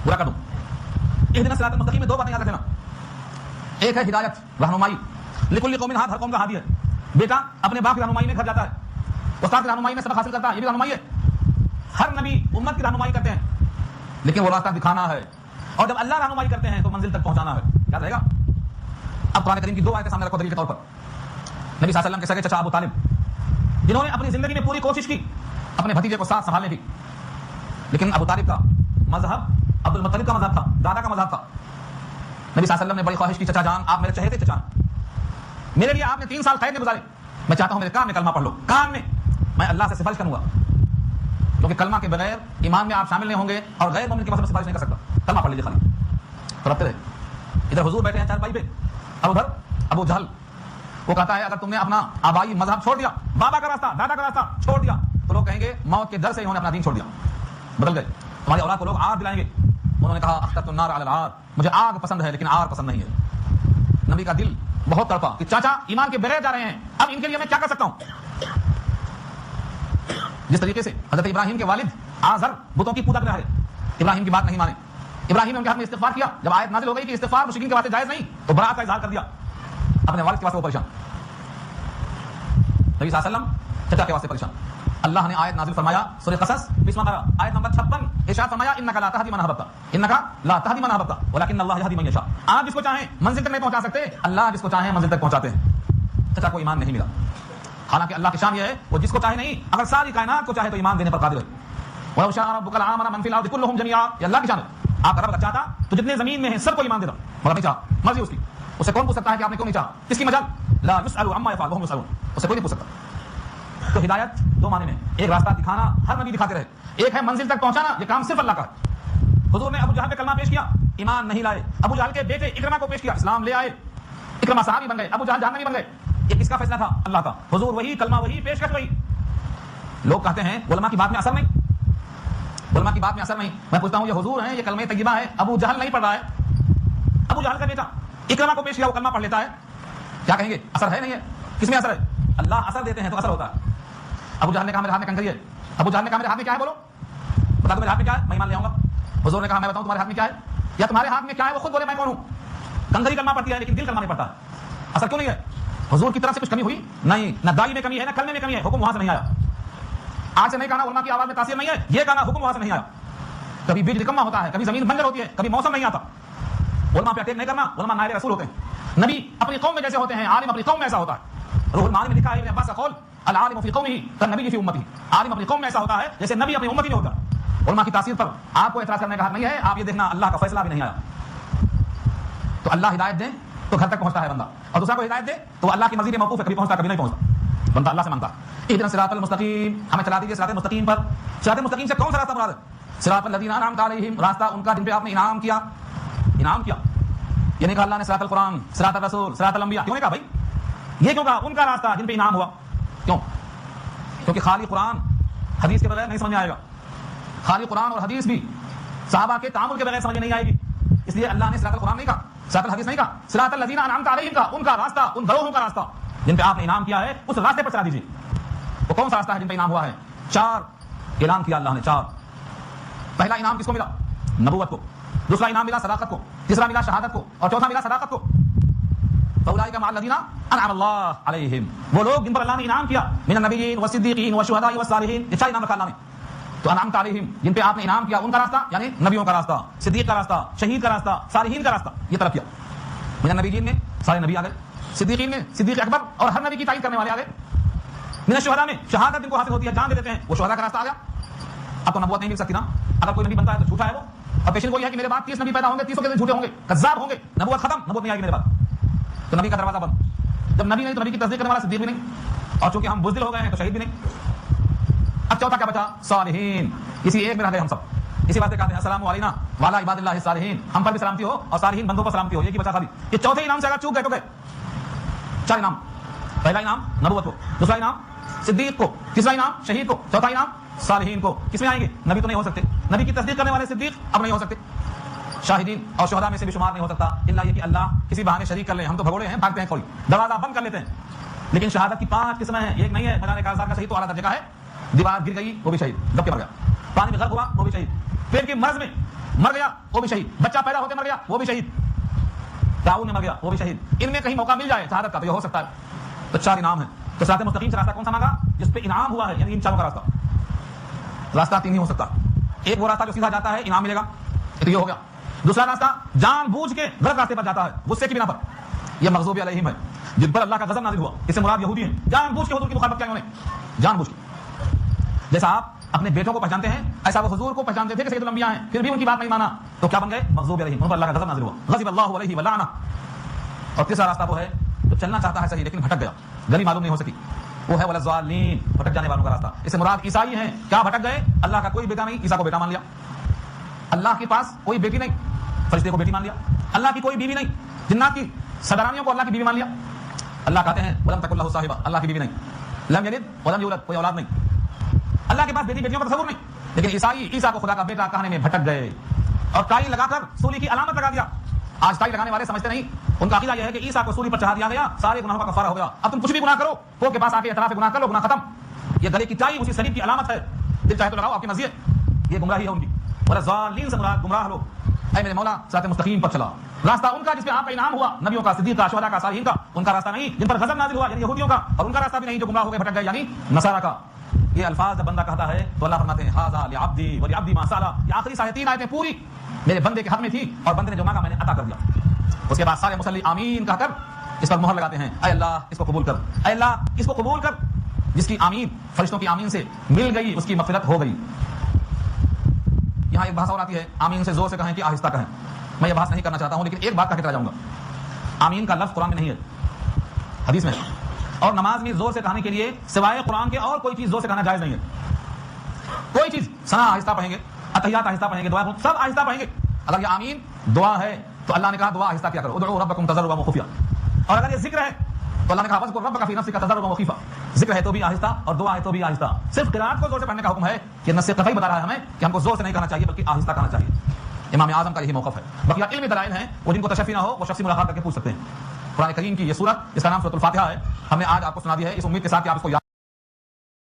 پورا کر دوں۔ اہدنا الصراط المستقیم میں دو باتیں یاد رکھنا، ایک ہے ہدایت رہنمائی، لکل قوم ہاد، ہر قوم کا ہادی ہے۔ بیٹا اپنے باپ کی رہنمائی میں گھر جاتا ہے، استاد کی رہنمائی میں سبق حاصل کرتا ہے، یہ بھی رہنمائی ہے۔ ہر نبی امت کی رہنمائی کرتے ہیں لیکن وہ راستہ دکھانا ہے، اور جب اللہ رہنمائی کرتے ہیں تو منزل تک پہنچانا ہے۔ یاد رہے گا؟ اب قرآن کریم کی دو آیتیں سامنے رکھو دلیل کے طور پر۔ نبی صلی اللہ علیہ وسلم کے سگے چچا ابو طالب، جنہوں نے اپنی زندگی میں پوری کوشش کی اپنے بھتیجے کو ساتھ سنبھالنے کی، لیکن ابو طالب کا مذہب عبد المطلب کا مذہب تھا، دادا کا مذہب تھا۔ نبی صلی اللہ علیہ وسلم نے بڑی خواہش کی، چچا جان آپ میرے چہرے چچا، میرے لیے آپ نے 3 سال قید میں گزارے، میں چاہتا ہوں میرے کان میں کلمہ پڑھ لو، کان میں اللہ سے سفارش کروں گا، کیونکہ کلمہ کے بغیر ایمان میں آپ شامل نہیں ہوں گے، اور غیر مومن کے پاس سفارش نہیں کر سکتا۔ کلمہ پڑھ لیجیے خالی، تو رکھتے رہے۔ ادھر حضور بیٹھے ہیں چارپائی پہ، اور ادھر ابو جہل، وہ کہتا ہے اگر تم نے اپنا آبائی مذہب چھوڑ دیا، بابا کا راستہ دادا کا راستہ چھوڑ دیا، تو لوگ کہیں گے موت کے ڈر سے انہوں نے اپنا دین چھوڑ دیا، بدل گئے، تمہاری اولاد کو لوگ آگ دلائیں گے۔ انہوں نے کہا اخترت النار علی العار، مجھے آگ پسند ہے لیکن آگ پسند نہیں ہے۔ نبی کا دل بہت تڑپا کہ چاچا ایمان کے بغیر جا رہے ہیں، اب ان کے لیے میں کیا کر سکتا ہوں؟ جس طریقے سے حضرت ابراہیم کے والد آزر بتوں کی پوجا کر رہا ہے، ابراہیم کی بات نہیں مانے، ابراہیم نے ان کے ہاتھ میں استغفار کیا، جب آیت نازل ہو گئی کہ استغفار مشرکین کے واسطے جائز نہیں، تو برات کا اظہار کر دیا، اپنے والد کے واسطے وہ پریشان، نبی صلی اللہ علیہ وسلم چچا کے واسطے پریشان۔ اللہ نے آیت نازل فرمایا سورہ قصص 20واں پارہ آیت نمبر 56، ارشاد فرمایا انک لا تہدی من احببت، انک لا تہدی من احببت ولکن اللہ یہدی من یشاء۔ آپ جس کو چاہیں منزل تک نہیں پہنچا سکتے، اللہ جس کو چاہیں منزل تک پہنچاتے ہیں۔ چچا کو ایمان نہیں ملا، حالانکہ اللہ کی شان یہ ہے وہ جس کو چاہے نہیں، اگر ساری کائنات کو چاہے تو ایمان دینے پر قادر ہے۔ وَلَوْ شَاءَ رَبُّكَ لَآمَنَ مَن فِي الْأَرْضِ كُلُّهُمْ جَمِيعًا، یہ اللہ کی شان ہے۔ آپ کا رب اگر چاہتا تو جتنے زمین میں ہیں سب کو ایمان دیتا، مگر نہیں چاہا، مرضی اس کی، اسے کون پوچھ سکتا ہے کہ آپ نے کیوں نہیں چاہا؟ کس کی مجال؟ لا يسأل عما يفعل وهم يسألون، اسے کوئی نہیں پوچھ سکتا۔ تو ہدایت دو معنی میں، ایک راستہ دکھانا، ہر نبی دکھاتے رہے، ایک ہے منزل تک پہنچانا، یہ کام صرف اللہ کا ہے۔ حضور نے ابو جہل پہ کلمہ پیش کیا، ایمان نہیں لائے، ابو جہل کے بیٹے اکرمہ کو پیش کیا، اسلام لے آئے، اکرمہ صحابی بن گئے، ابو جہل جہنمی بن گئے۔ یہ کس کا فیصلہ تھا؟ اللہ کا۔ حضور وہی کلمہ وہی پیشکش وہی۔ لوگ کہتے ہیں علماء کی بات میں اثر نہیں، علماء کی بات میں اثر نہیں، میں پوچھتا ہوں یہ حضور ہیں، یہ کلمہ طیبہ ہے، ابو جہل نہیں پڑھ رہا ہے، ابو جہل کا بیٹا اکرمہ کو پیش کیا، وہ کلمہ پڑھ لیتا ہے، کیا کہیں گے؟ اثر ہے نہیں ہے؟ کس میں اثر ہے؟ اللہ اثر دیتے ہیں تو اثر ہوتا ہے۔ ابو جہل نے کہا میرے ہاتھ میں کنکری ہے، ابو جہل نے کہا میرے ہاتھ میں کیا ہے، بولو بتا دو میرے ہاتھ میں کیا ہے، میں ایمان لے آؤں گا۔ حضور نے کہا میں بتاؤں تمہارے ہاتھ میں کیا ہے، یا تمہارے ہاتھ میں کیا ہے وہ خود بولے میں کون ہوں۔ کنکری کلمہ پڑھتی ہے لیکن دل کلمہ نہیں پڑھتا، اثر کیوں نہیں ہے؟ حضور کی طرف سے کچھ کمی ہوئی نہیں، نہ دائی میں کمی ہے، نہ کلمے میں کمی ہے، حکم وہاں سے نہیں آیا۔ آج سے نہیں کہنا علماء کی آواز میں تاثیر نہیں ہے، یہ کہنا حکم وہاں سے نہیں آیا۔ کبھی بیج نکما ہوتا ہے، کبھی زمین بنجر ہوتی ہے، کبھی موسم نہیں آتا، علماء پہ اٹیک نہیں کرنا، علماء نائب رسول ہوتے ہیں، نبی اپنی قوم میں جیسے ہوتے ہیں، عالم اپنی قوم میں ایسا ہوتا ہے۔ روح المعانی میں لکھا ہے ابن عباس کا قول العالم فی قومہ کالنبی فی امتہ، عالم اپنی قوم میں ایسا ہوتا ہے جیسے نبی اپنی امت میں ہوتا ہے۔ علماء کی تاثیر پر آپ کو اعتراض کرنے کا حق نہیں ہے، آپ یہ دیکھنا اللہ کا فیصلہ بھی نہیں آیا۔ تو اللہ ہدایت دے تو گھر تک پہنچتا ہے بندہ، اور دوسرا کو ہدایت دے تو اللہ کی مرضی میں موقوف ہے، کبھی پہنچتا کبھی نہیں پہنچتا، بندہ اللہ سے مانگتا اہدنا الصراط المستقیم، ہمیں چلا دیجیے صراط مستقیم پر۔ صراط مستقیم سے کون سا راستہ مراد ہے؟ صراط الذین انعمت علیہم، راستہ ان کا جن پہ آپ نے انعام کیا، انعام کیا، یہ نہیں کہا اللہ نے صراط القرآن، صراط الرسول، صراط الانبیاء، کیوں نہیں کہا بھائی؟ یہ کیوں کہا ان کا راستہ جن پہ انعام ہوا؟ کیوں؟ کیونکہ خالی قرآن حدیث کے بغیر نہیں سمجھ میں آئے گا، خالی قرآن اور حدیث بھی صحابہ کے تعامل کے بغیر سمجھ نہیں آئے گی، اس لیے اللہ نے صراط القرآن نہیں کہا، صراط الحدیث نہیں کہا، صراط الذین انعمت علیہم کا، ان کا راستہ، ان گروہوں کا راستہ جن پہ آپ نے انعام کیا ہے، اس راستے پر چلا دیجیے۔ وہ کون سا راستہ ہے جن پہ انعام ہوا ہے؟ 4 اعلان کیا اللہ نے، 4۔ پہلا انعام کس کو ملا؟ نبوت کو، دوسرا انعام ملا صداقت کو، تیسرا ملا شہادت کو، اور چوتھا ملا صداقت کو۔ فاولئک مع الذین انعم اللہ علیہم، وہ لوگ جن پر اللہ نے انعام کیا، من النبیین والصدیقین والشہداء والصالحین، یہ 4 انعام رکھا اللہ نے۔ تو انعمت علیہم جن پہ آپ نے انعام کیا، ان کا راستہ یعنی نبیوں کا راستہ، صدیق کا راستہ، شہید کا راستہ، صالحین کا راستہ، یہ طلب کیا۔ من النبیین میں سارے نبی آ گئے، صدیقین میں صدیق اکبر اور ہر نبی کی تائید کرنے والے آ گئے، من الشہداء میں شہادت جن کو حاصل ہوتی ہے، جان دے دیتے ہیں، وہ شہداء کا راستہ آ گیا۔ اب تو نبوت نہیں مل سکتی نا، اگر کوئی نبی بنتا ہے تو جھوٹا ہے وہ، اور پیشن گوئی ہے کہ میرے بعد 30 نبی پیدا ہوں گے، 30 کے جھوٹے ہوں گے، کذاب ہوں گے، نبوت ختم، نبوت نہیں آئے گی میرے بعد، تو نبی کا دروازہ بند۔ جب نبی نہیں تو نبی کی تصدیق کرنے والا صدیق بھی نہیں، اور چونکہ ہم بزدل ہو گئے ہیں تو شہید بھی نہیں۔ اب چوتھا کیا بچا؟ صالحین. اسی ایک میں رہ گئے ہم سب. اسی واسطے کہتے ہیں السلام علینا وعلی عباد اللہ الصالحین. ہم پر بھی سلامتی ہو اور صالحین بندوں پر سلامتی ہو. یہ کی بچا خالی. یہ چوتھے انعام سے اگر چوک گئے تو گئے. 4 انعام. پہلا انعام نبوت کو, دوسرا انعام صدیق کو, تیسرا انعام شہید کو, چوتھا انعام صالحین کو. کس میں آئیں گے؟ نبی تو نہیں ہو سکتے, نبی کی تصدیق کرنے والے صدیق اب نہیں ہو سکتے, شاہدین اور شہداء میں سے بھی شمار نہیں ہو سکتا الا یہ کہ اللہ کسی بہانے شریک کر لے. ہم تو بھگوڑے ہیں, بھاگتے ہیں, کوئی دروازہ بند کر لیتے ہیں. لیکن شہادت کی 5 قسمیں ہیں. ایک نہیں ہے میدان کارزار کا شہید تو اعلیٰ درجے کا ہے. دیوار گر گئی وہ بھی شہید, دب کے مر گیا. پانی میں غرق ہوا وہ بھی شہید. پیٹ کے مرض میں مر گیا وہ بھی شہید. بچہ پیدا ہوتے مر گیا وہ بھی شہید. تعاون میں مر گیا وہ بھی شہید. ان میں کہیں موقع مل جائے شہادت کا تو یہ ہو سکتا ہے. تو 4 انعام ہیں. تو صراط مستقیم سے راستہ کون سا مانگا؟ جس پہ انعام ہوا ہے, یعنی ان چاروں کا راستہ 3 ہی ہو سکتا. ایک وہ راستہ جو سیدھا جاتا ہے انعام ملے گا, تو یہ ہو گیا. دوسرا راستہ جان بوجھ کے غلط راستے پر جاتا ہے غصے کی بنا پر, یہ مغضوب علیہم ہے, جن پر اللہ کا غضب نازل ہوا. اس سے مراد یہودی ہیں. جان بوجھ کے حضور کی مخالفت کیا انہوں نے, جان بوجھ کے. جیسا آپ اپنے بیٹوں کو پہچانتے ہیں ایسا وہ حضور کو پہچانتے تھے کہ سید الانبیاء ہیں, پھر بھی ان کی بات نہیں مانا تو کیا بن گئے؟ مغضوب علیہم, ان پر اللہ کا غضب نازل ہوا. غضب اللہ علیہ ولعنہ. اور تیسرا راستہ وہ ہے جو چلنا چاہتا ہے صحیح لیکن بھٹک گیا, گلی معلوم نہیں ہو سکی, وہ ہے ولضالین, بھٹک جانے والوں کا راستہ. اس سے مراد عیسائی ہیں. کیا بھٹک گئے؟ اللہ کا کوئی بیٹا نہیں, عیسیٰ کو بیٹا مان لیا. اللہ کے پاس کوئی بیٹی نہیں, فرشتے کو بیٹی مان لیا. اللہ کی کوئی بیوی نہیں, جنات کی سردارانیوں کو اللہ کی بیوی مان لیا. اللہ کہتے ہیں ولم تکن لہ صاحبہ, اللہ کی بیوی نہیں. لم یلد ولم یولد, کوئی اولاد نہیں. اللہ کے پاس بیٹی بیٹیوں کا تصور نہیں. لیکن عیسائی عیسیٰ کو خدا کا بیٹا کہنے میں بھٹک گئے اور ٹائی لگا کر سولی کی علامت لگا دیا. آج ٹائی لگانے والے سمجھتے نہیں, ان کا عقیدہ یہ ہے کہ عیسیٰ کو سولی پر چڑھا دیا گیا, سارے گناہوں کا کفارہ ہو گیا, اب تم کچھ بھی گناہ کرو کوہ کے پاس آ کے اعتراف گناہ کر لو, گناہ ختم. یہ گلے کی ٹائی اسی صلیب کی علامت ہے, دل چاہے تو لگاؤ, آپ کی مرضی ہے. یہ گمراہی ہے ان کی. ولضالین سے مراد گمراہ لوگ. اے میرے مولا صراط مستقیم پر چلا. راستہ ان کا جس پہ آپ کا انعام ہوا, نبیوں کا, صدیق کا, شہداء کا, صالحین کا. ان کا راستہ نہیں جن پر غضب نازل ہوا, یعنی یہودیوں کا. اور ان کا راستہ بھی نہیں جو گمراہ ہو گئے, بھٹک گئے, یعنی نصارہ کا. یہ الفاظ جب بندہ کہتا ہے تو اللہ فرماتے ہیں ھذا لعبدی ولعبدی ما سأل. یہ آخری سارے 3 آیتیں پوری میرے بندے کے حق میں تھی اور بندے نے جو مانگا میں نے عطا کر دیا. اس کے بعد سارے مصلی آمین کہہ کر اس پر مہر لگاتے ہیں, اے اللہ اس کو قبول کر, اے اللہ اس کو قبول کر. جس کی آمین فرشتوں کی آمین سے مل گئی اس کی مغفرت ہو گئی. یہاں ایک بحث اور آتی ہے, آمین سے زور سے کہیں کہ آہستہ کہیں. میں یہ بحث نہیں کرنا چاہتا ہوں, لیکن ایک بات کہہ کے چلا جاؤں گا. آمین کا لفظ قرآن میں نہیں ہے, حدیث میں. اور نماز میں زور سے کہنے کے لیے سوائے قرآن کے اور کوئی چیز زور سے کہنا جائز نہیں ہے. کوئی چیز ثنا آہستہ پڑھیں گے, اتحیات آہستہ پڑھیں گے, دعا سب آہستہ پڑھیں گے. اگر یہ آمین دعا ہے تو اللہ نے کہا دعا آہستہ کیا کرو, ادعوا ربکم تضرعا وخفیا. اور اگر یہ ذکر ہے تو اللہ نے کہا واذکر ربک فی نفسک تضرعا وخفیا. ذکر ہے تو بھی آہستہ اور دعا ہے تو بھی آہستہ. صرف قرات کو زور سے پڑھنے کا حکم ہے. یہ نص قطعی بتا رہا ہے ہمیں کہ ہم کو زور سے نہیں کہنا چاہیے بلکہ آہستہ کہنا چاہیے. امام اعظم کا یہی موقف ہے. بقیہ علمی دلائل ہیں, وہ جن کو تشفی نہ ہو وہ شخصی ملاقات کر کے پوچھ سکتے ہیں. قرآن کریم کی یہ سورت جس کا نام سورۃ الفاتحہ ہے, ہم نے آج آپ کو سنا دی ہے اس امید کے ساتھ کہ آپ اس کو